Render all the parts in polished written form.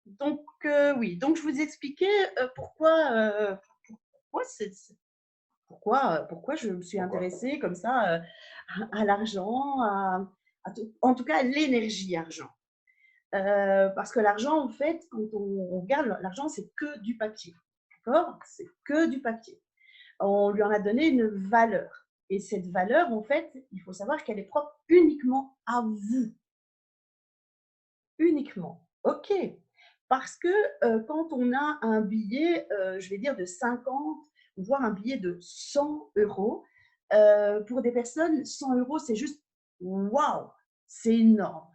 Oui, donc je vous expliquais, pourquoi pourquoi je me suis Pourquoi? intéressée comme ça, à l'argent, en tout cas à l'énergie argent. Parce que l'argent, en fait, quand on regarde, l'argent, c'est que du papier, d'accord? C'est que du papier. On lui en a donné une valeur et cette valeur, en fait, il faut savoir qu'elle est propre uniquement à vous, uniquement. OK, parce que, quand on a un billet, je vais dire de 50, voire un billet de 100 €, pour des personnes, 100 €, c'est juste waouh! C'est énorme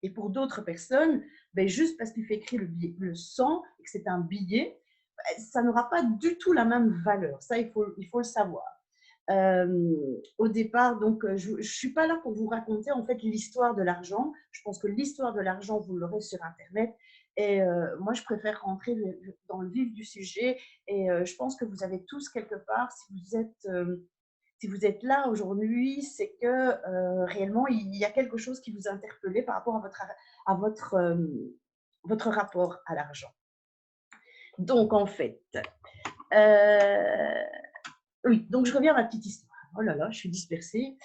et pour d'autres personnes, beh, juste parce qu'il fait écrit le 100 et que c'est un billet, ça n'aura pas du tout la même valeur. Ça, il faut le savoir. Au départ, donc, je ne suis pas là pour vous raconter en fait l'histoire de l'argent. Je pense que l'histoire de l'argent, vous l'aurez sur Internet. Et moi, je préfère rentrer dans le vif du sujet. Et je pense que vous avez tous quelque part, si vous êtes là aujourd'hui, c'est que réellement, il y a quelque chose qui vous a interpellé par rapport à votre rapport à l'argent. Donc, en fait, euh, oui, donc je reviens à ma petite histoire. Oh là là, je suis dispersée.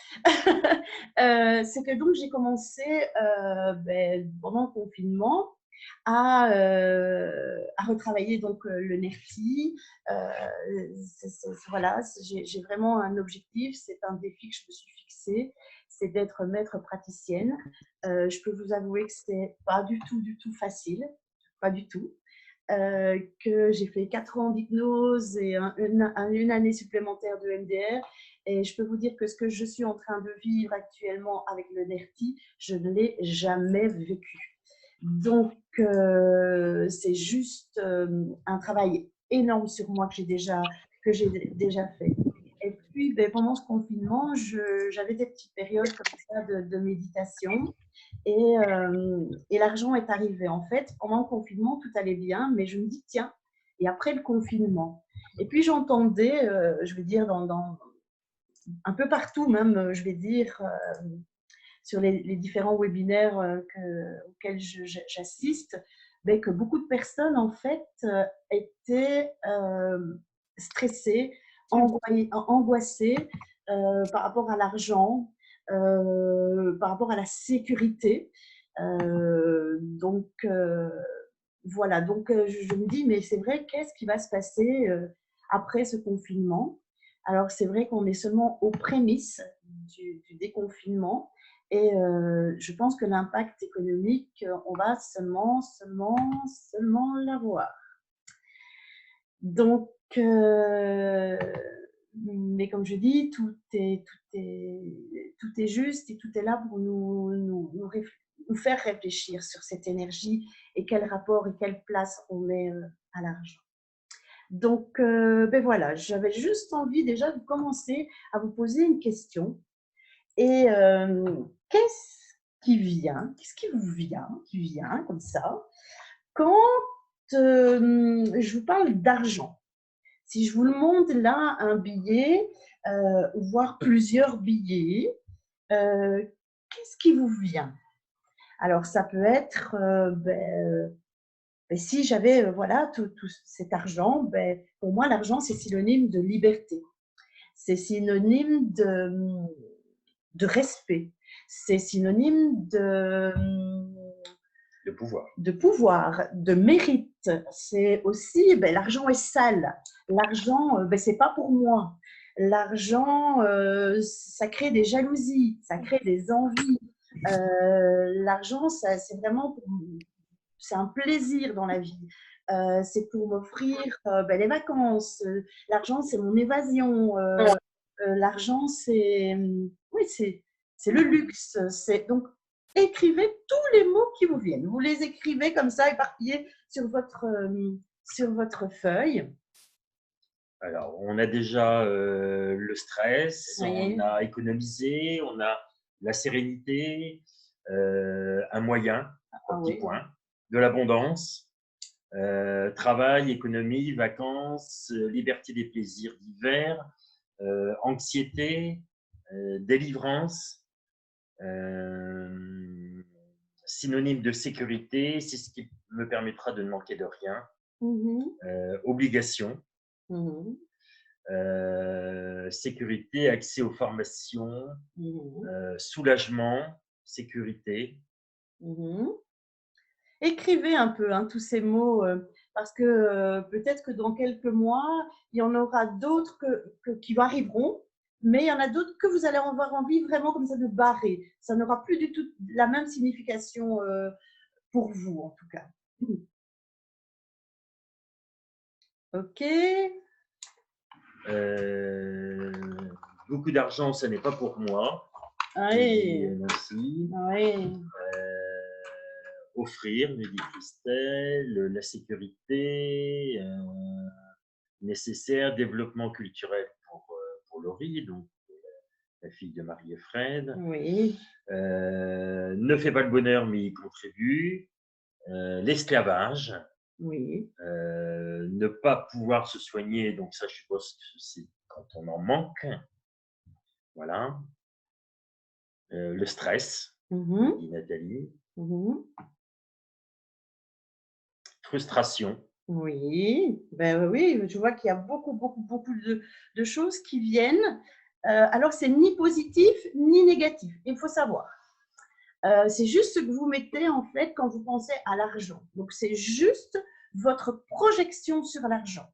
C'est que donc j'ai commencé pendant le confinement à retravailler donc le NERTI. Voilà, j'ai vraiment un objectif, c'est un défi que je me suis fixé, c'est d'être maître praticienne. Je peux vous avouer que c'est pas du tout facile, pas du tout. Que j'ai fait 4 ans d'hypnose et une année supplémentaire de MDR. Et je peux vous dire que ce que je suis en train de vivre actuellement avec le NERTI, je ne l'ai jamais vécu. Donc, c'est juste un travail énorme sur moi que j'ai déjà fait. Et puis, ben, pendant ce confinement, j'avais des petites périodes comme ça de méditation. Et l'argent est arrivé. En fait, pendant le confinement, tout allait bien, mais je me dis, tiens, et après le confinement. Et puis j'entendais, je vais dire, un peu partout même, je vais dire, sur les différents webinaires auxquels j'assiste, ben, que beaucoup de personnes, en fait, étaient stressées, angoissées par rapport à l'argent, par rapport à la sécurité. Voilà, donc je me dis, mais c'est vrai, qu'est-ce qui va se passer après ce confinement? Alors, c'est vrai qu'on est seulement aux prémices du déconfinement et je pense que l'impact économique, on va seulement l'avoir. Donc, mais comme je dis, tout est juste et tout est là pour nous faire réfléchir sur cette énergie et quel rapport et quelle place on met à l'argent. Donc, ben voilà, j'avais juste envie déjà de commencer à vous poser une question. Et qu'est-ce qui vient comme ça, quand je vous parle d'argent? Si je vous montre là un billet, voire plusieurs billets, qu'est-ce qui vous vient? Alors ça peut être, si j'avais, voilà, tout cet argent, pour moi l'argent c'est synonyme de liberté. C'est synonyme de respect. C'est synonyme Le pouvoir. de pouvoir, de mérite. C'est aussi, l'argent est sale. L'argent, c'est pas pour moi. L'argent, ça crée des jalousies, ça crée des envies. L'argent, c'est vraiment c'est un plaisir dans la vie. C'est pour m'offrir les vacances. L'argent, c'est mon évasion. L'argent, oui, c'est le luxe. Donc, écrivez tous les mots qui vous viennent. Vous les écrivez comme ça, éparpillés sur votre feuille. Alors, on a déjà le stress, on Oui. a économisé, on a la sérénité, un moyen, trois Ah petits oui. points, de l'abondance, travail, économie, vacances, liberté des plaisirs divers, anxiété, délivrance, synonyme de sécurité, c'est ce qui me permettra de ne manquer de rien. Mhm. Obligation, Mhm. sécurité, accès aux formations, Mhm. soulagement, sécurité. Mhm. Écrivez un peu hein, tous ces mots, parce que peut-être que dans quelques mois, il y en aura d'autres qui arriveront, mais il y en a d'autres que vous allez avoir envie vraiment comme ça de barrer. Ça n'aura plus du tout la même signification pour vous, en tout cas. Ok. Beaucoup d'argent, ce n'est pas pour moi. Oui. Merci. Oui. Offrir, me dit Christelle, la sécurité nécessaire, développement culturel pour Laurie, donc la fille de Marie et Fred. Oui. Ne fait pas le bonheur, mais il contribue. L'esclavage. Oui. Ne pas pouvoir se soigner, donc ça, je suppose que c'est quand on en manque. Voilà. Le stress, dit Nathalie. Frustration. Oui, ben oui, je vois qu'il y a beaucoup, beaucoup, beaucoup de choses qui viennent. Alors, c'est ni positif ni négatif, il faut savoir. C'est juste ce que vous mettez en fait quand vous pensez à l'argent. Donc, c'est juste votre projection sur l'argent.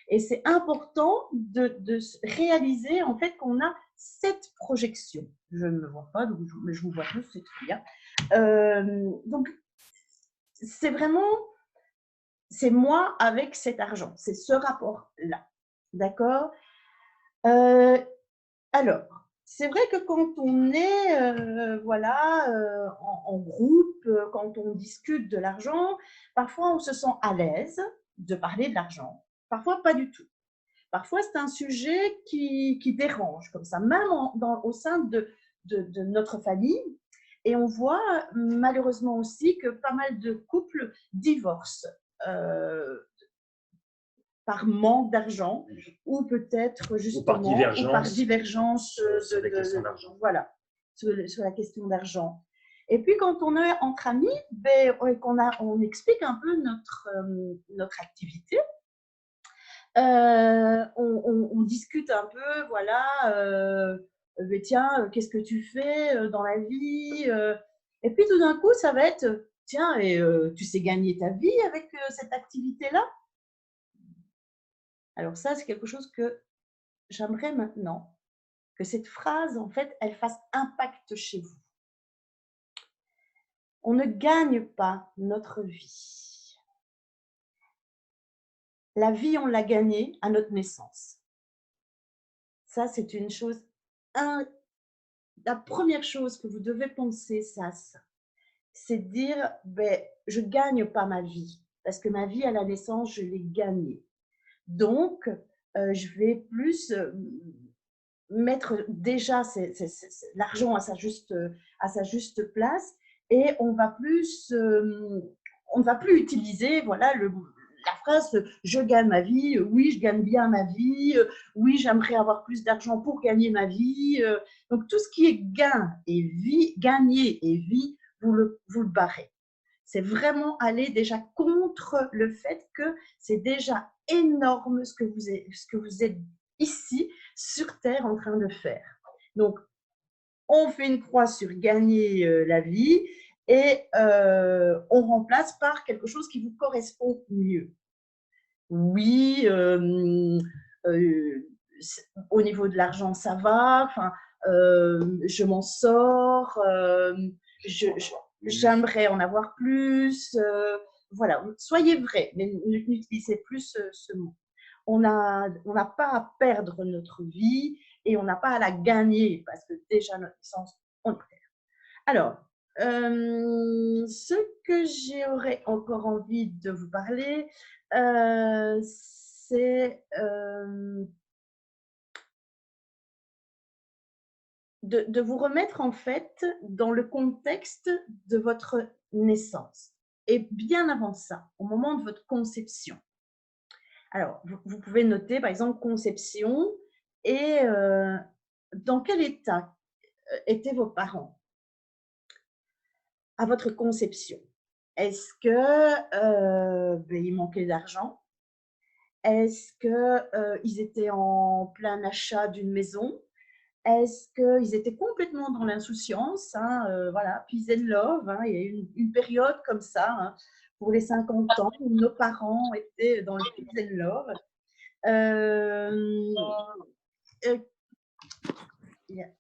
Et c'est important de réaliser en fait qu'on a cette projection. Je ne me vois pas, donc mais je vous vois tous, c'est très bien. Donc, c'est vraiment, c'est moi avec cet argent, c'est ce rapport-là. D'accord. Alors, c'est vrai que quand on est voilà, en groupe, quand on discute de l'argent, parfois on se sent à l'aise de parler de l'argent, parfois pas du tout. Parfois, c'est un sujet qui dérange comme ça, même au sein de notre famille. Et on voit malheureusement aussi que pas mal de couples divorcent euh, par manque d'argent ou peut-être justement ou par divergence sur la question d'argent. Voilà, sur la question d'argent. Et puis quand on est entre amis, ben, on explique un peu notre activité. On discute un peu, voilà, mais tiens, qu'est-ce que tu fais dans la vie Et puis tout d'un coup, ça va être, tiens, et tu sais gagner ta vie avec cette activité-là. Alors ça, c'est quelque chose que j'aimerais maintenant que cette phrase, en fait, elle fasse impact chez vous. On ne gagne pas notre vie. La vie, on l'a gagnée à notre naissance. Ça, c'est une chose. La première chose que vous devez penser, c'est de dire, ben, je ne gagne pas ma vie, parce que ma vie à la naissance, je l'ai gagnée. Donc, je vais plus mettre déjà l'argent à sa juste place et on ne va plus utiliser voilà, la phrase « je gagne ma vie »,« oui, je gagne bien ma vie »,« oui, j'aimerais avoir plus d'argent pour gagner ma vie ». Donc, tout ce qui est gain et vie, gagner et vie, vous le barrez. C'est vraiment aller déjà contre le fait que c'est déjà énorme ce que vous êtes ici sur Terre en train de faire. Donc, on fait une croix sur gagner la vie et on remplace par quelque chose qui vous correspond mieux. Oui, au niveau de l'argent, ça va, enfin, je m'en sors, j'aimerais en avoir plus. Voilà, soyez vrai, mais n'utilisez plus ce mot. On n'a pas à perdre notre vie et on n'a pas à la gagner parce que déjà notre essence, on est perd. Alors, ce que j'aurais encore envie de vous parler, c'est de vous remettre en fait dans le contexte de votre naissance. Et bien avant ça, au moment de votre conception. Alors, vous pouvez noter par exemple conception et dans quel état étaient vos parents. à votre conception. Est-ce que, il manquait d'argent? Est-ce que, ils étaient en plein achat d'une maison? Est-ce qu'ils étaient complètement dans l'insouciance, hein, voilà, peace and love, hein, il y a eu une période comme ça, hein, pour les 50 ans où nos parents étaient dans le peace and love. Hem, yeah.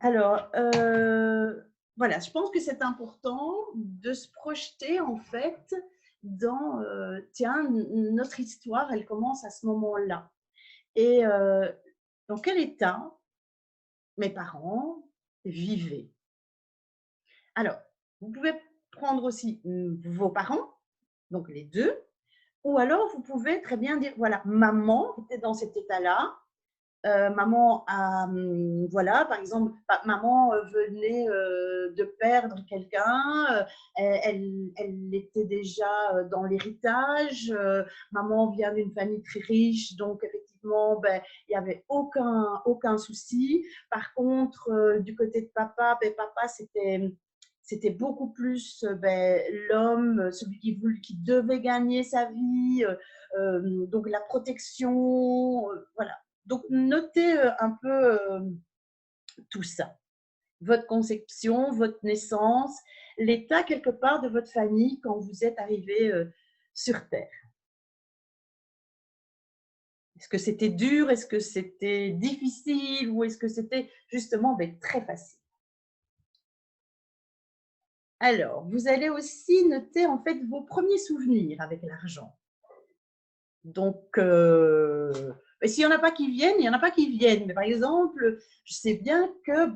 Alors, voilà, je pense que c'est important de se projeter en fait dans, tiens, notre histoire, elle commence à ce moment-là. Et dans quel état mes parents vivaient? Alors, vous pouvez prendre aussi vos parents, donc les deux, ou alors vous pouvez très bien dire, voilà, maman était dans cet état-là. Maman a, voilà, par exemple, maman venait de perdre quelqu'un, elle était déjà dans l'héritage, maman vient d'une famille très riche, donc effectivement, ben, il n'y avait aucun souci. Par contre, du côté de papa, ben, papa, c'était beaucoup plus ben, l'homme, celui qui devait gagner sa vie, donc la protection, voilà. Donc, notez un peu tout ça. Votre conception, votre naissance, l'état quelque part de votre famille quand vous êtes arrivé sur Terre. Est-ce que c'était dur? Est-ce que c'était difficile? Ou est-ce que c'était justement ben, très facile? Alors, vous allez aussi noter en fait vos premiers souvenirs avec l'argent. Donc, s'il n'y en a pas qui viennent, il n'y en a pas qui viennent. Mais par exemple, je sais bien que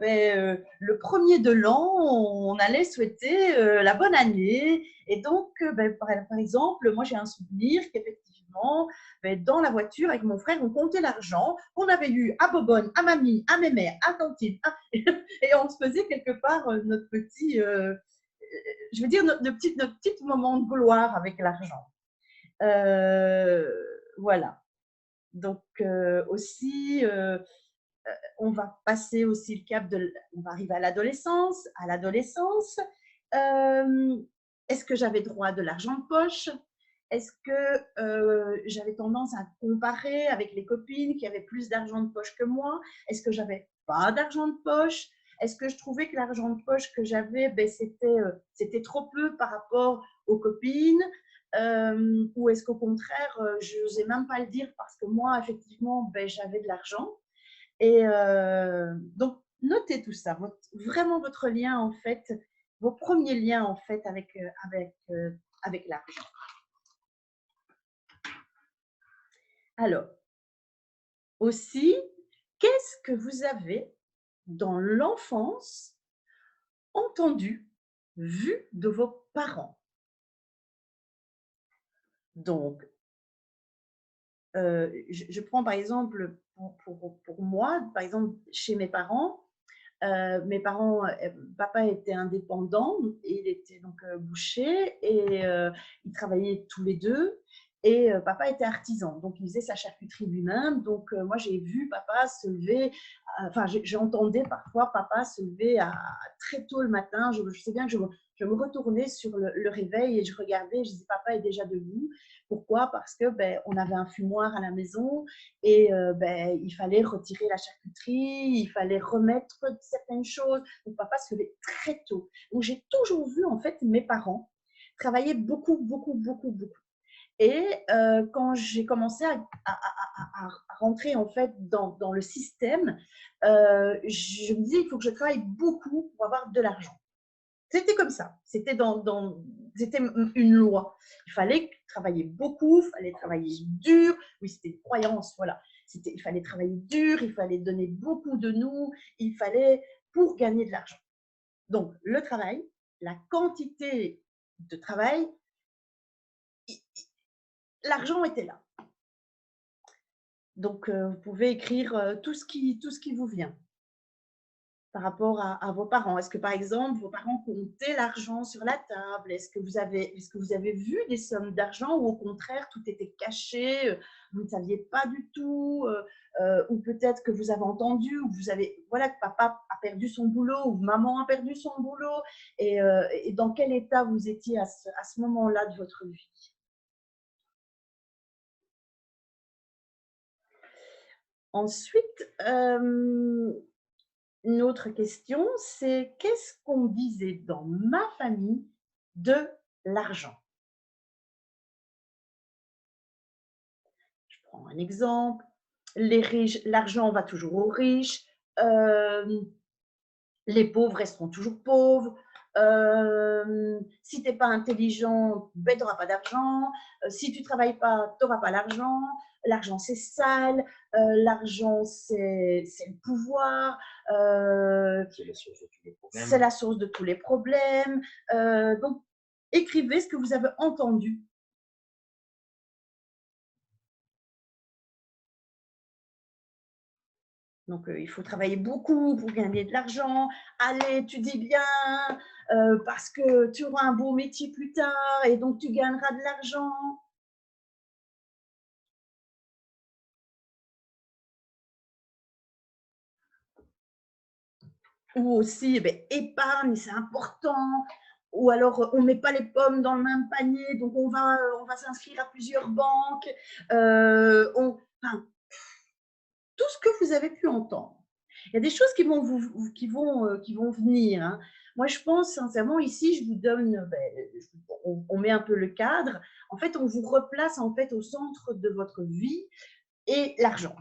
le premier de l'an, on allait souhaiter la bonne année. Et donc, par exemple, moi j'ai un souvenir qu'effectivement, dans la voiture avec mon frère, on comptait l'argent qu'on avait eu à Bobonne, à mamie, à mémère, à tantine. Et on se faisait quelque part notre petit, je veux dire, notre petit moment de gloire avec l'argent. Voilà. Donc aussi, on va passer aussi le cap on va arriver à l'adolescence. À l'adolescence, est-ce que j'avais droit à de l'argent de poche? Est-ce que j'avais tendance à comparer avec les copines qui avaient plus d'argent de poche que moi? Est-ce que j'avais pas d'argent de poche? Est-ce que je trouvais que l'argent de poche que j'avais, c'était trop peu par rapport aux copines? Ou est-ce qu'au contraire, je n'osais même pas le dire parce que moi, effectivement, j'avais de l'argent. Et donc, notez tout ça, vraiment votre lien, en fait, vos premiers liens, en fait, avec l'argent. Alors, aussi, qu'est-ce que vous avez dans l'enfance entendu, vu de vos parents? Donc, je prends par exemple pour moi, par exemple, chez mes parents, papa était indépendant, il était donc boucher et ils travaillaient tous les deux. Et papa était artisan, donc il faisait sa charcuterie lui-même. Donc moi j'ai vu papa se lever, enfin j'entendais parfois papa se lever très tôt le matin. Je sais bien que je me retournais sur le réveil et je regardais, je disais papa est déjà debout. Pourquoi? Parce que on avait un fumoir à la maison et il fallait retirer la charcuterie, il fallait remettre certaines choses. Donc papa se levait très tôt. Donc j'ai toujours vu en fait mes parents travailler beaucoup, beaucoup, beaucoup, beaucoup. Et quand j'ai commencé à rentrer en fait dans le système, je me disais il faut que je travaille beaucoup pour avoir de l'argent. C'était comme ça. C'était c'était une loi. Il fallait travailler beaucoup, il fallait travailler dur. Oui, c'était une croyance, voilà. Il fallait travailler dur, il fallait donner beaucoup de nous, il fallait pour gagner de l'argent. Donc, le travail, la quantité de travail, l'argent était là. Donc, vous pouvez écrire tout ce qui vous vient. par rapport à vos parents? Est-ce que, par exemple, vos parents comptaient l'argent sur la table? Est-ce que vous avez vu des sommes d'argent ou au contraire, tout était caché, vous ne saviez pas du tout, ou peut-être que vous avez entendu, ou vous avez, voilà, que papa a perdu son boulot ou maman a perdu son boulot, et dans quel état vous étiez à ce moment-là de votre vie? Ensuite, une autre question, c'est qu'est-ce qu'on disait dans ma famille de l'argent? Je prends un exemple. Les riches, l'argent va toujours aux riches. Les pauvres resteront toujours pauvres. Si tu n'es pas intelligent, ben, tu n'auras pas d'argent. Si tu ne travailles pas, tu n'auras pas l'argent. L'argent, c'est sale. L'argent, c'est le pouvoir. C'est la source de tous les C'est problèmes. la source de tous les problèmes. Donc, écrivez ce que vous avez entendu. Donc, il faut travailler beaucoup pour gagner de l'argent. Allez, étudie bien parce que tu auras un beau métier plus tard et donc tu gagneras de l'argent. Ou aussi, eh bien, épargne, c'est important. Ou alors, on ne met pas les pommes dans le même panier, donc on va s'inscrire à plusieurs banques. Enfin, tout ce que vous avez pu entendre. Il y a des choses qui vont venir. Hein. Moi, je pense sincèrement, ici, je vous donne, on met un peu le cadre. En fait, on vous replace en fait au centre de votre vie et l'argent.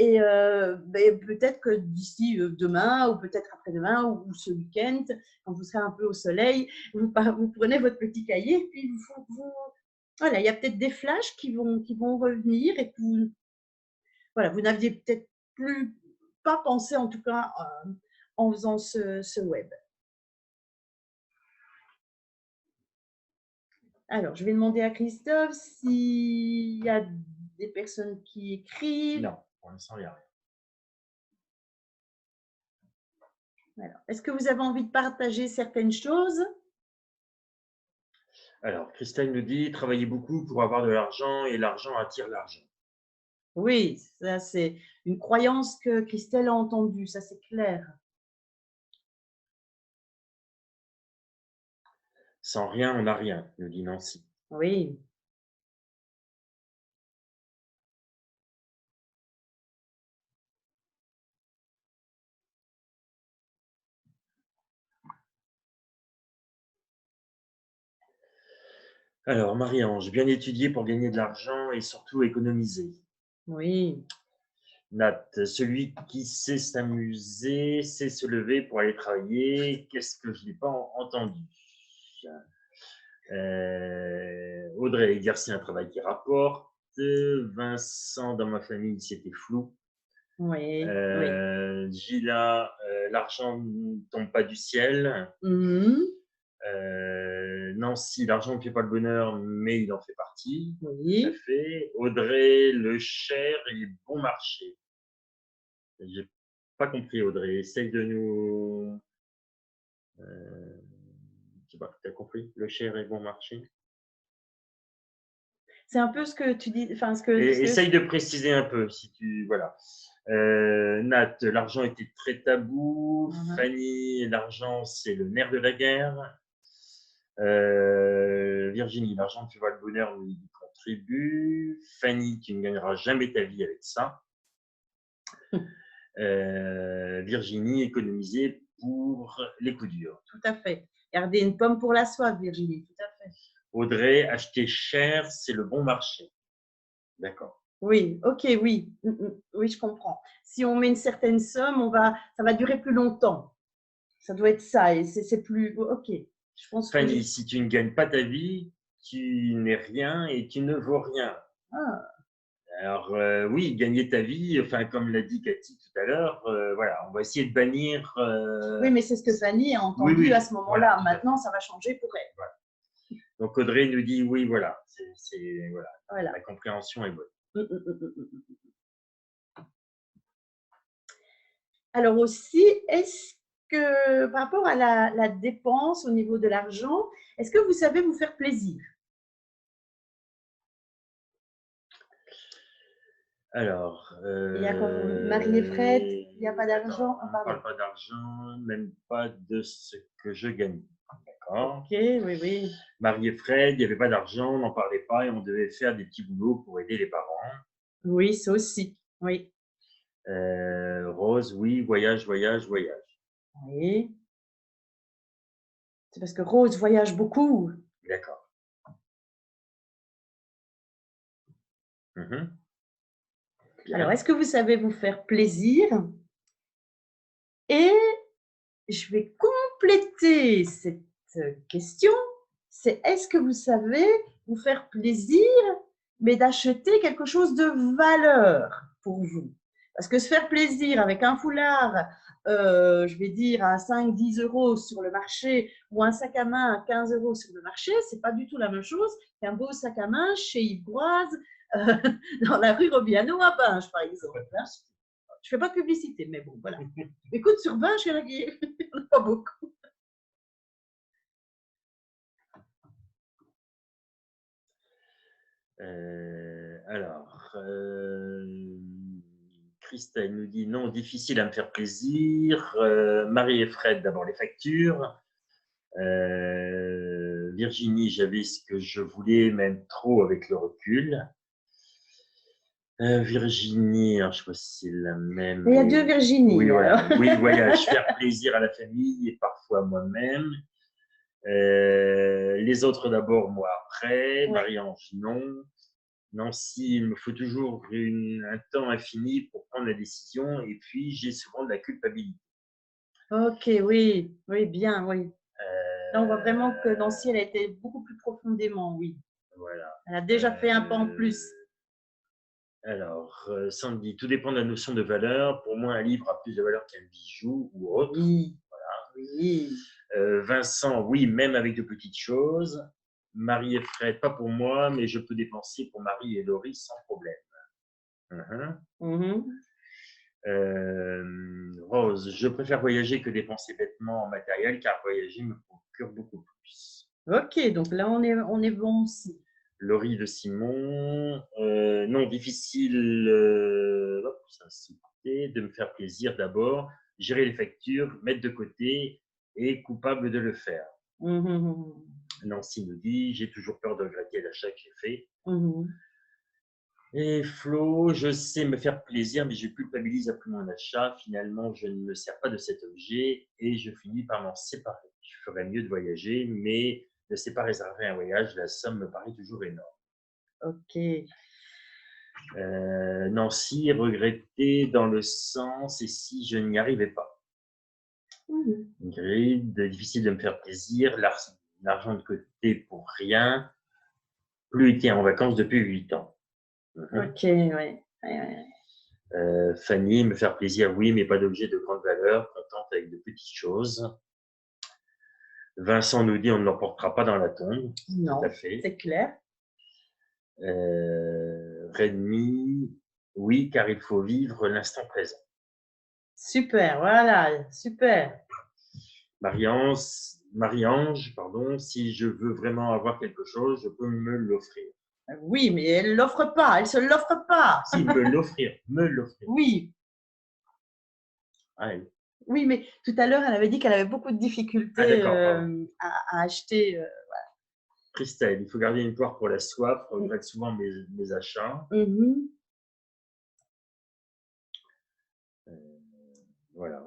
Et peut-être que d'ici demain ou peut-être après-demain ou ce week-end, quand vous serez un peu au soleil, vous prenez votre petit cahier et puis voilà, il y a peut-être des flashs qui vont revenir et puis voilà, vous n'aviez peut-être plus pas pensé en tout cas en faisant ce web. Alors, je vais demander à Christophe s'il y a des personnes qui écrivent. Non, pour l'instant, il n'y a rien. Alors, est-ce que vous avez envie de partager certaines choses? Alors, Christelle nous dit travailler beaucoup pour avoir de l'argent et l'argent attire l'argent. Oui, ça c'est une croyance que Christelle a entendue, ça c'est clair. Sans rien, on n'a rien, nous dit Nancy. Oui. Alors, Marie-Ange, bien étudier pour gagner de l'argent et surtout économiser. Oui. Nat, celui qui sait s'amuser, sait se lever pour aller travailler. Qu'est-ce que je n'ai pas entendu? Audrey, exercer un travail qui rapporte. Vincent, dans ma famille, c'était flou. Oui. Oui. Gila, l'argent ne tombe pas du ciel. Nancy, l'argent ne fait pas le bonheur, mais il en fait partie. Oui. Tout à fait. Audrey, le cher et bon marché. J'ai pas compris, Audrey. Essaye de nous. Je sais pas, tu as compris? Le cher et bon marché. C'est un peu ce que tu dis, enfin Essaye de préciser un peu, si tu voilà. Nat, l'argent était très tabou. Fanny, l'argent c'est le nerf de la guerre. Virginie, l'argent ne fait pas le bonheur, mais il y contribue. Fanny, tu ne gagneras jamais ta vie avec ça. Virginie, économiser pour les coups durs. Tout à fait. Garder une pomme pour la soif, Virginie, tout à fait. Audrey, acheter cher, c'est le bon marché. D'accord. Oui, ok, oui. Oui, je comprends. Si on met une certaine somme, ça va durer plus longtemps. Ça doit être ça, et c'est plus. Ok. Je pense Fanny, si tu ne gagnes pas ta vie, tu n'es rien et tu ne vaux rien. Ah. Alors oui, gagner ta vie, enfin comme l'a dit Cathy tout à l'heure, voilà, on va essayer de bannir. Oui, mais c'est ce que Fanny a entendu à ce moment-là. Voilà, maintenant, ça va changer pour elle. Voilà. Donc Audrey nous dit oui, voilà, voilà. La compréhension est bonne. Alors aussi, est-ce que par rapport à la dépense au niveau de l'argent, est-ce que vous savez vous faire plaisir? Alors, Il y a quoi? Marie et Fred, il n'y a pas d'argent? attends, on ne Pardon. parle pas d'argent, même pas de ce que je gagne. D'accord. Ok, oui, oui. Marie et Fred, il n'y avait pas d'argent, on n'en parlait pas et on devait faire des petits boulots pour aider les parents. Oui, ça aussi. Oui. Rose, oui, voyage, voyage, voyage. Oui. C'est parce que Rose voyage beaucoup. D'accord. Mhm. Alors, Bien. est-ce que vous savez vous faire plaisir? Et je vais compléter cette question. C'est est-ce que vous savez vous faire plaisir, mais d'acheter quelque chose de valeur pour vous? Parce que se faire plaisir avec un foulard, je vais dire à 5-10 € sur le marché ou un sac à main à 15 € sur le marché, c'est pas du tout la même chose qu'un beau sac à main chez Yves Boise, euh, dans la rue Robiano à Binge, par exemple. Hein. Je fais pas de publicité, mais bon, voilà. Écoute, sur Binge, il y en a qui il y en a pas beaucoup. Alors, Christelle nous dit non, difficile à me faire plaisir. Marie et Fred, d'abord les factures. Virginie, j'avais ce que je voulais, même trop avec le recul. Virginie, alors je sais pas si c'est la même. Il y a deux Virginie. Oui, voilà. Alors. Oui, voyage, faire plaisir à la famille et parfois moi-même. Les autres d'abord, moi après. Ouais. Marie-Ange, non. Nancy, il me faut toujours un temps infini pour prendre la décision et puis j'ai souvent de la culpabilité. Ok, oui, oui, bien, oui. Là, on voit vraiment que Euh, Nancy, elle a été beaucoup plus profondément, oui. voilà. Elle a déjà fait un pas en plus. Alors, Sandy, tout dépend de la notion de valeur. Pour moi, un livre a plus de valeur qu'un bijou ou autre. Oui, oui. Vincent, oui, même avec de petites choses. Marie et Fred, pas pour moi, mais je peux dépenser pour Marie et Laurie sans problème. Mhm. Rose, je préfère voyager que dépenser bêtement en matériel car voyager me procure beaucoup plus. Ok, donc là, on est bon aussi. Laurie de Simon, non, difficile de me faire plaisir d'abord, gérer les factures, mettre de côté et coupable de le faire. Mhm. Nancy nous dit, j'ai toujours peur de regretter l'achat que j'ai fait. Mhm. Et Flo, je sais me faire plaisir, mais je culpabilise après mon achat. Finalement, je ne me sers pas de cet objet et je finis par m'en séparer. Je ferais mieux de voyager, mais ne sais pas réserver un voyage. La somme me paraît toujours énorme. Ok. Nancy, regretter dans le sens et si je n'y arrivais pas. Mhm. Ingrid, difficile de me faire plaisir. L'argent de côté pour rien. Plus été en vacances depuis 8 ans. Ok, oui. Fanny, me faire plaisir, oui, mais pas d'objet de grande valeur, contente avec de petites choses. Vincent nous dit on ne l'emportera pas dans la tombe. Non, tout à fait. c'est clair. Redmi, oui, car il faut vivre l'instant présent. Super, voilà, super. Marie-Ange, pardon, si je veux vraiment avoir quelque chose, je peux me l'offrir. Oui, mais elle l'offre pas, elle se l'offre pas. Si, me l'offrir. Oui, Ah, elle. oui, mais tout à l'heure, elle avait dit qu'elle avait beaucoup de difficultés à acheter. Christelle, il faut garder une poire pour la soif, regrette souvent mes achats. Mhm. Voilà,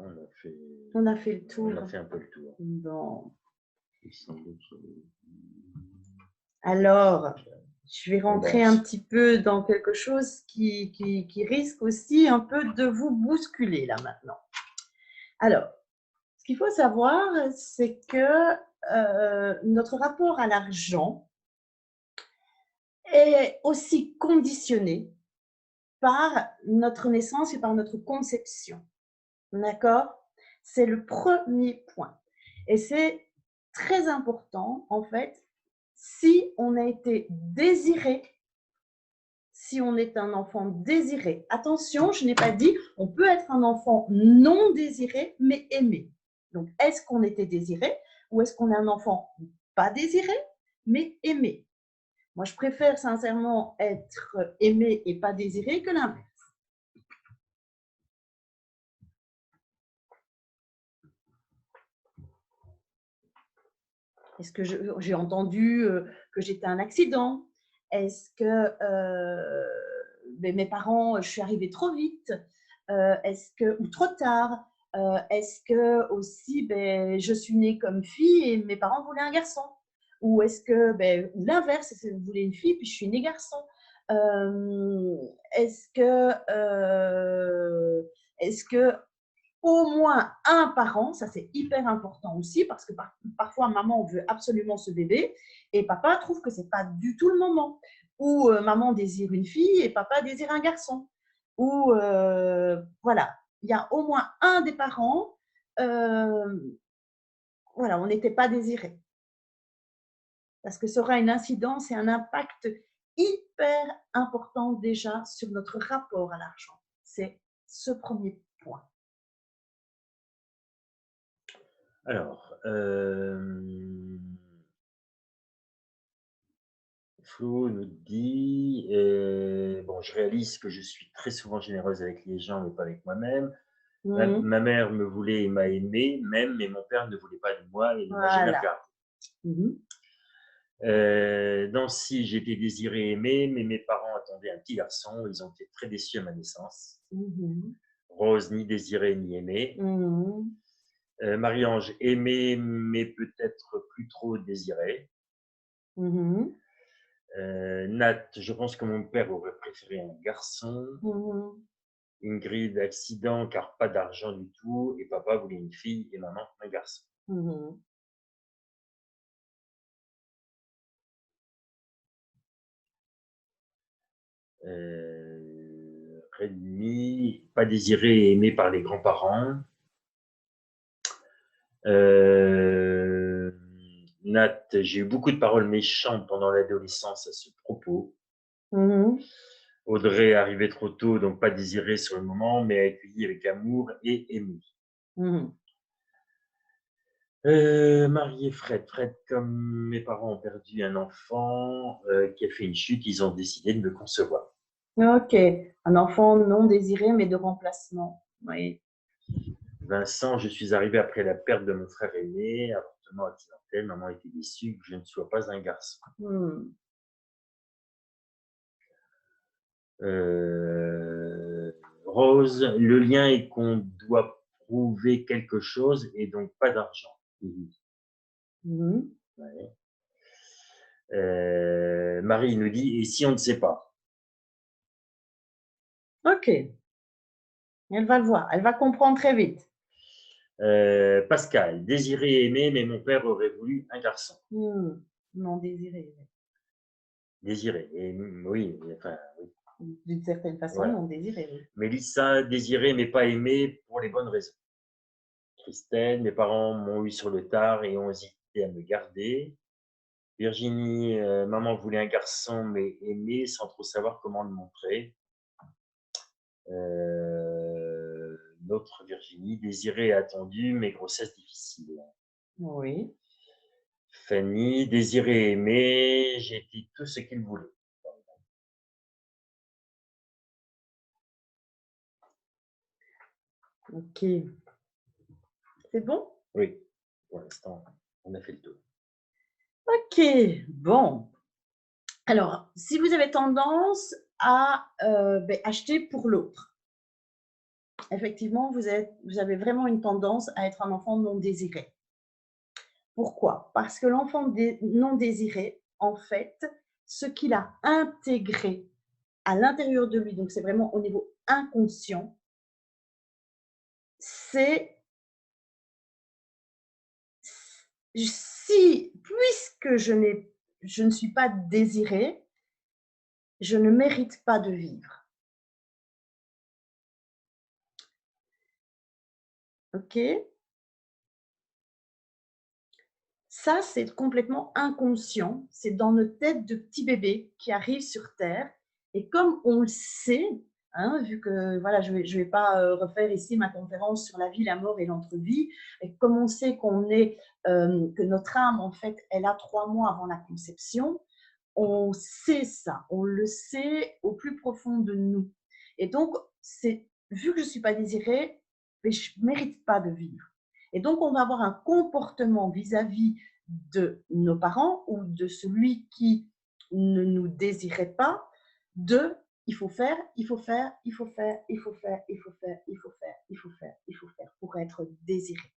On a fait le tour. On a fait un peu le tour. Bon. Alors, je vais rentrer un petit peu dans quelque chose qui risque aussi un peu de vous bousculer là maintenant. Alors, ce qu'il faut savoir, c'est que notre rapport à l'argent est aussi conditionné par notre naissance et par notre conception. D'accord? C'est le premier point. Et c'est très important, en fait, si on a été désiré, si on est un enfant désiré. Attention, je n'ai pas dit on peut être un enfant non désiré, mais aimé. Donc, est-ce qu'on était désiré ou est-ce qu'on est un enfant pas désiré, mais aimé? Moi, je préfère sincèrement être aimé et pas désiré que l'inverse. Est-ce que j'ai entendu que j'étais un accident? Est-ce que mes parents, je suis arrivée trop vite? Est-ce que, ou trop tard? Est-ce que aussi, je suis née comme fille et mes parents voulaient un garçon? Ou est-ce que, ou l'inverse, c'est que vous voulez une fille puis je suis née garçon? Est-ce que, est-ce que au moins un parent, ça c'est hyper important aussi parce que parfois maman veut absolument ce bébé et papa trouve que c'est pas du tout le moment. Ou maman désire une fille et papa désire un garçon. Ou voilà, il y a au moins un des parents, voilà, on n'était pas désiré. Parce que ça aura une incidence et un impact hyper important déjà sur notre rapport à l'argent. C'est ce premier point. Alors, Flo nous dit, bon, je réalise que je suis très souvent généreuse avec les gens, mais pas avec moi-même. Ma mère me voulait et m'a aimé, même, mais mon père ne voulait pas de moi et ne m'a jamais regardé. Nancy, j'étais désirée et aimée, mais mes parents attendaient un petit garçon. Ils ont été très déçus à ma naissance. Rose, ni désirée ni aimée. Marie-Ange, aimée, mais peut-être plus trop désirée. Nat, je pense que mon père aurait préféré un garçon. Ingrid, accident car pas d'argent du tout. Et papa voulait une fille et maman un garçon. Redmi, pas désiré et aimé par les grands-parents. Nat, j'ai eu beaucoup de paroles méchantes pendant l'adolescence à ce propos. Audrey, arrivée trop tôt, donc pas désirée sur le moment, mais accueillie avec amour et aimée. Marie et Fred. Fred, comme mes parents ont perdu un enfant qui a fait une chute, ils ont décidé de me concevoir. Ok, un enfant non désiré, mais de remplacement. Oui. Vincent, je suis arrivé après la perte de mon frère aîné, avortement accidentel. Maman était déçue que je ne sois pas un garçon. Rose, le lien est qu'on doit prouver quelque chose et donc pas d'argent. Ouais. Marie nous dit, et si on ne sait pas? Ok. Elle va le voir, elle va comprendre très vite. Pascal, désiré et aimé, mais mon père aurait voulu un garçon. Non désiré. Désiré, et, oui, enfin, oui. D'une certaine façon, voilà. Non désiré. Oui. Mélissa, désiré mais pas aimé pour les bonnes raisons. Christelle, mes parents m'ont eu sur le tard et ont hésité à me garder. Virginie, maman voulait un garçon mais aimé sans trop savoir comment le montrer. Notre Virginie, désirée et attendue, mais grossesse difficile. Oui. Fanny, désirée et aimée, j'ai été tout ce qu'il voulait. Ok. C'est bon? Oui, pour l'instant, on a fait le tour. Ok, bon. Alors, si vous avez tendance à acheter pour l'autre, effectivement, vous avez vraiment une tendance à être un enfant non désiré. Pourquoi? Parce que l'enfant non désiré, en fait, ce qu'il a intégré à l'intérieur de lui, donc c'est vraiment au niveau inconscient, c'est puisque je ne suis pas désirée, je ne mérite pas de vivre. Ok? Ça, c'est complètement inconscient. C'est dans notre tête de petit bébé qui arrive sur Terre. Et comme on le sait, hein, vu que voilà, je vais pas refaire ici ma conférence sur la vie, la mort et l'entre-vie. Et comme on sait que notre âme, en fait, elle a 3 mois avant la conception, on sait ça, on le sait au plus profond de nous. Et donc, vu que je ne suis pas désirée, mais je ne mérite pas de vivre. Et donc, on va avoir un comportement vis-à-vis de nos parents ou de celui qui ne nous désirait pas, il faut faire, il faut faire, il faut faire, il faut faire, il faut faire, il faut faire, il faut faire, il faut faire pour être désiré.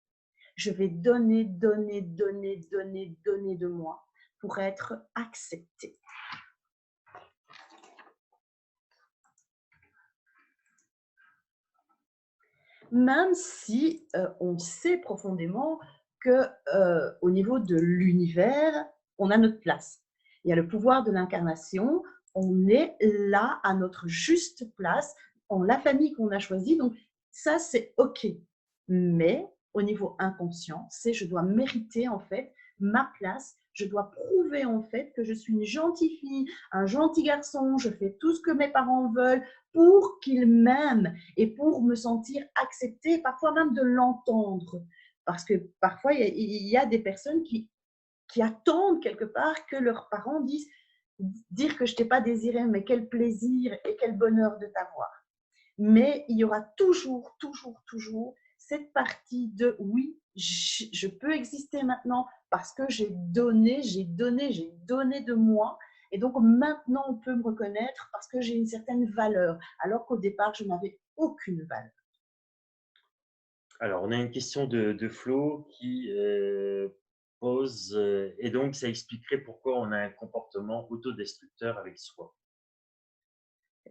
Je vais donner, donner, donner, donner, donner de moi pour être accepté. Même si on sait profondément que au niveau de l'univers, on a notre place. Il y a le pouvoir de l'incarnation, on est là à notre juste place, en la famille qu'on a choisie, donc ça c'est OK. Mais au niveau inconscient, je dois mériter en fait ma place, je dois prouver en fait que je suis une gentille fille, un gentil garçon, je fais tout ce que mes parents veulent pour qu'ils m'aiment et pour me sentir acceptée, parfois même de l'entendre. Parce que parfois, il y a des personnes qui attendent quelque part que leurs parents disent dire que je t'ai pas désiré, mais quel plaisir et quel bonheur de t'avoir. Mais il y aura toujours, toujours, toujours cette partie de oui, je peux exister maintenant parce que j'ai donné, j'ai donné, j'ai donné de moi. Et donc maintenant, on peut me reconnaître parce que j'ai une certaine valeur, alors qu'au départ, je n'avais aucune valeur. Alors, on a une question de Flo qui pose, et donc ça expliquerait pourquoi on a un comportement autodestructeur avec soi.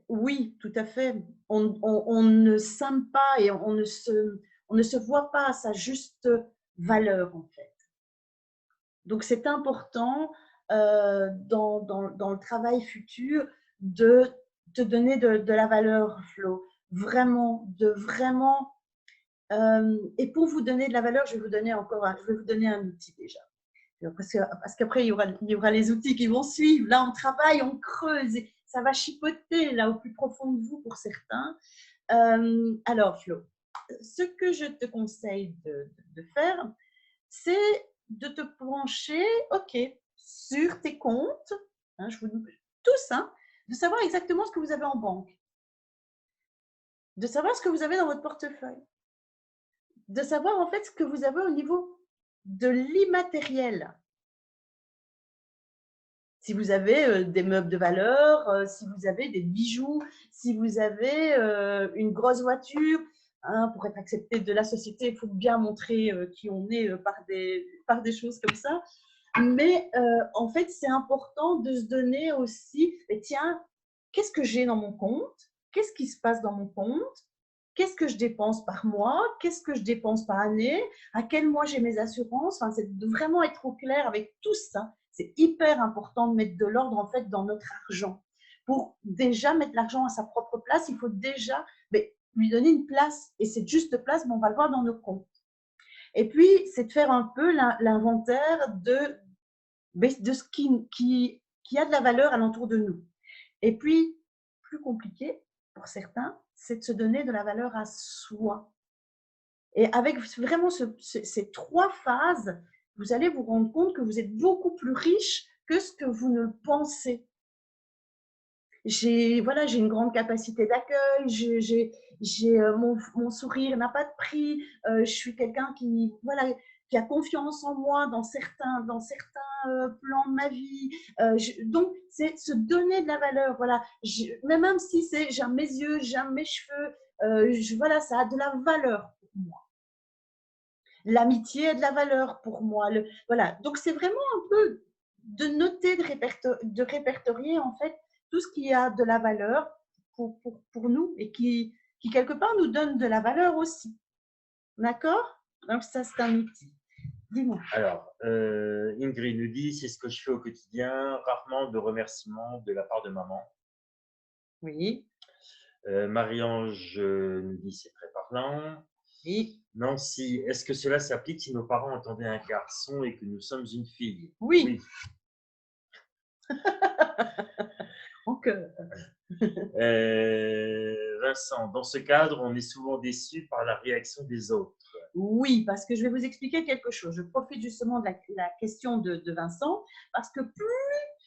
Oui, tout à fait. On ne s'aime pas et on ne se voit pas à sa juste valeur, en fait. Donc, c'est important dans le travail futur de te donner de la valeur, Flo. Vraiment, et pour vous donner de la valeur, je vais vous donner un outil déjà. Parce qu'après, il y aura les outils qui vont suivre. Là, on travaille, on creuse, et ça va chipoter là au plus profond de vous pour certains. Alors, Flo, ce que je te conseille de faire, c'est de te pencher, OK, sur tes comptes, hein, je vous tous, hein, de savoir exactement ce que vous avez en banque, de savoir ce que vous avez dans votre portefeuille, de savoir en fait ce que vous avez au niveau de l'immatériel. Si vous avez des meubles de valeur, si vous avez des bijoux, si vous avez une grosse voiture, hein, pour être accepté de la société, il faut bien montrer qui on est par des choses comme ça. Mais en fait, c'est important de se donner aussi, mais tiens, qu'est-ce que j'ai dans mon compte? Qu'est-ce qui se passe dans mon compte? Qu'est-ce que je dépense par mois? Qu'est-ce que je dépense par année? À quel mois j'ai mes assurances? Enfin, c'est de vraiment être au clair avec tout ça. C'est hyper important de mettre de l'ordre en fait dans notre argent. Pour déjà mettre l'argent à sa propre place, il faut déjà lui donner une place. Et cette juste place, on va le voir dans nos comptes. Et puis, c'est de faire un peu l'inventaire de ce qui a de la valeur alentour de nous. Et puis, plus compliqué pour certains, c'est de se donner de la valeur à soi. Et avec vraiment ces 3 phases, vous allez vous rendre compte que vous êtes beaucoup plus riche que ce que vous ne pensez. J'ai une grande capacité d'accueil, mon sourire n'a pas de prix, je suis quelqu'un qui a confiance en moi dans certains plans de ma vie. Donc, c'est se donner de la valeur. Voilà. Mais même si j'aime mes yeux, j'aime mes cheveux, ça a de la valeur pour moi. L'amitié a de la valeur pour moi. Voilà. Donc, c'est vraiment un peu de noter, de répertorier en fait tout ce qui a de la valeur pour nous et qui, quelque part, nous donne de la valeur aussi. D'accord? Donc, ça, c'est un outil. Dis-moi. Alors, Ingrid nous dit, c'est ce que je fais au quotidien, rarement de remerciements de la part de maman. Oui. Marie-Ange nous dit, c'est très parlant. Oui. Nancy, est-ce que cela s'applique si nos parents attendaient un garçon et que nous sommes une fille? Oui. Donc, Vincent, dans ce cadre, on est souvent déçu par la réaction des autres. oui, parce que je vais vous expliquer quelque chose. Je profite justement de la question de Vincent, parce que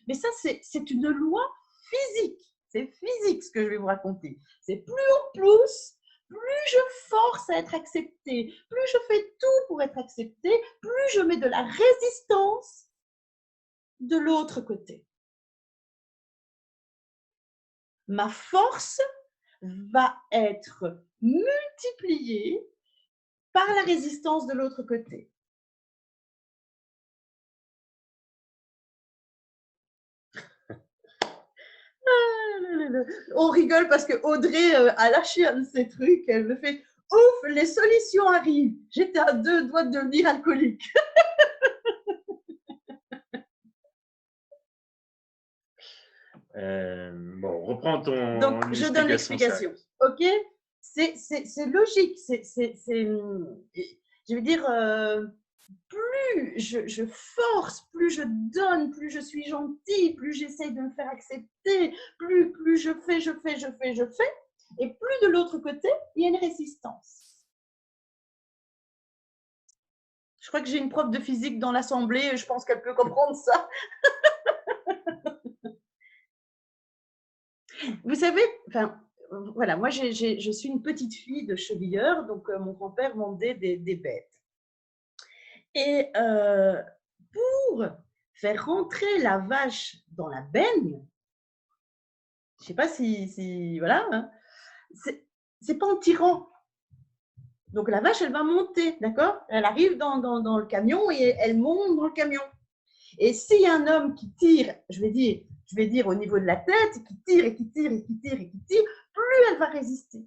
mais ça, c'est une loi physique. C'est physique ce que je vais vous raconter. C'est plus je force à être acceptée, plus je fais tout pour être acceptée, plus je mets de la résistance de l'autre côté. Ma force va être multipliée par la résistance de l'autre côté. On rigole parce que Audrey a lâché un de ces trucs. Elle me fait « Ouf, les solutions arrivent !» J'étais à 2 doigts de devenir alcoolique. Bon, reprends ton Donc, je donne l'explication. OK? C'est logique. Je veux dire, plus je force, plus je donne, plus je suis gentille, plus j'essaye de me faire accepter, plus je fais, et plus de l'autre côté, il y a une résistance. Je crois que j'ai une prof de physique dans l'assemblée, et je pense qu'elle peut comprendre ça. Vous savez, enfin, voilà, moi je suis une petite fille de chevilleur, donc mon grand-père vendait des bêtes. Et pour faire rentrer la vache dans la benne, je ne sais pas si voilà, hein, c'est pas en tirant. Donc la vache, elle va monter, d'accord? Elle arrive dans le camion et elle monte dans le camion. Et s'il y a un homme qui tire, je vais dire au niveau de la tête, qui tire, plus elle va résister.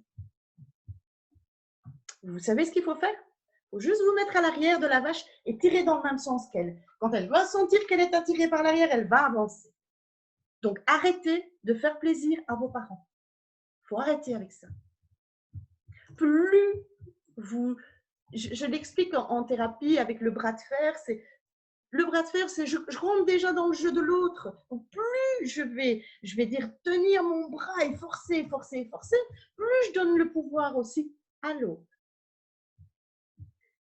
Vous savez ce qu'il faut faire? Il faut juste vous mettre à l'arrière de la vache et tirer dans le même sens qu'elle. Quand elle va sentir qu'elle est attirée par l'arrière, elle va avancer. Donc, arrêtez de faire plaisir à vos parents. Il faut arrêter avec ça. Plus vous... Je l'explique en thérapie avec le bras de fer, le bras de fer, c'est je rentre déjà dans le jeu de l'autre. Plus je vais dire tenir mon bras et forcer, plus je donne le pouvoir aussi à l'autre.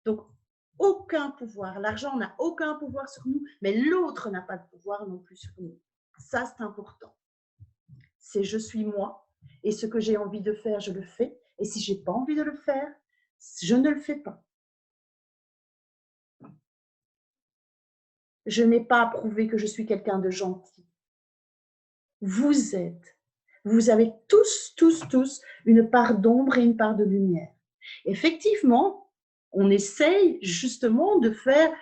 Donc, aucun pouvoir. L'argent n'a aucun pouvoir sur nous, mais l'autre n'a pas de pouvoir non plus sur nous. Ça, c'est important. C'est je suis moi, et ce que j'ai envie de faire, je le fais. Et si je n'ai pas envie de le faire, je ne le fais pas. Je n'ai pas à prouver que je suis quelqu'un de gentil. Vous avez tous une part d'ombre et une part de lumière. Effectivement, on essaye justement de faire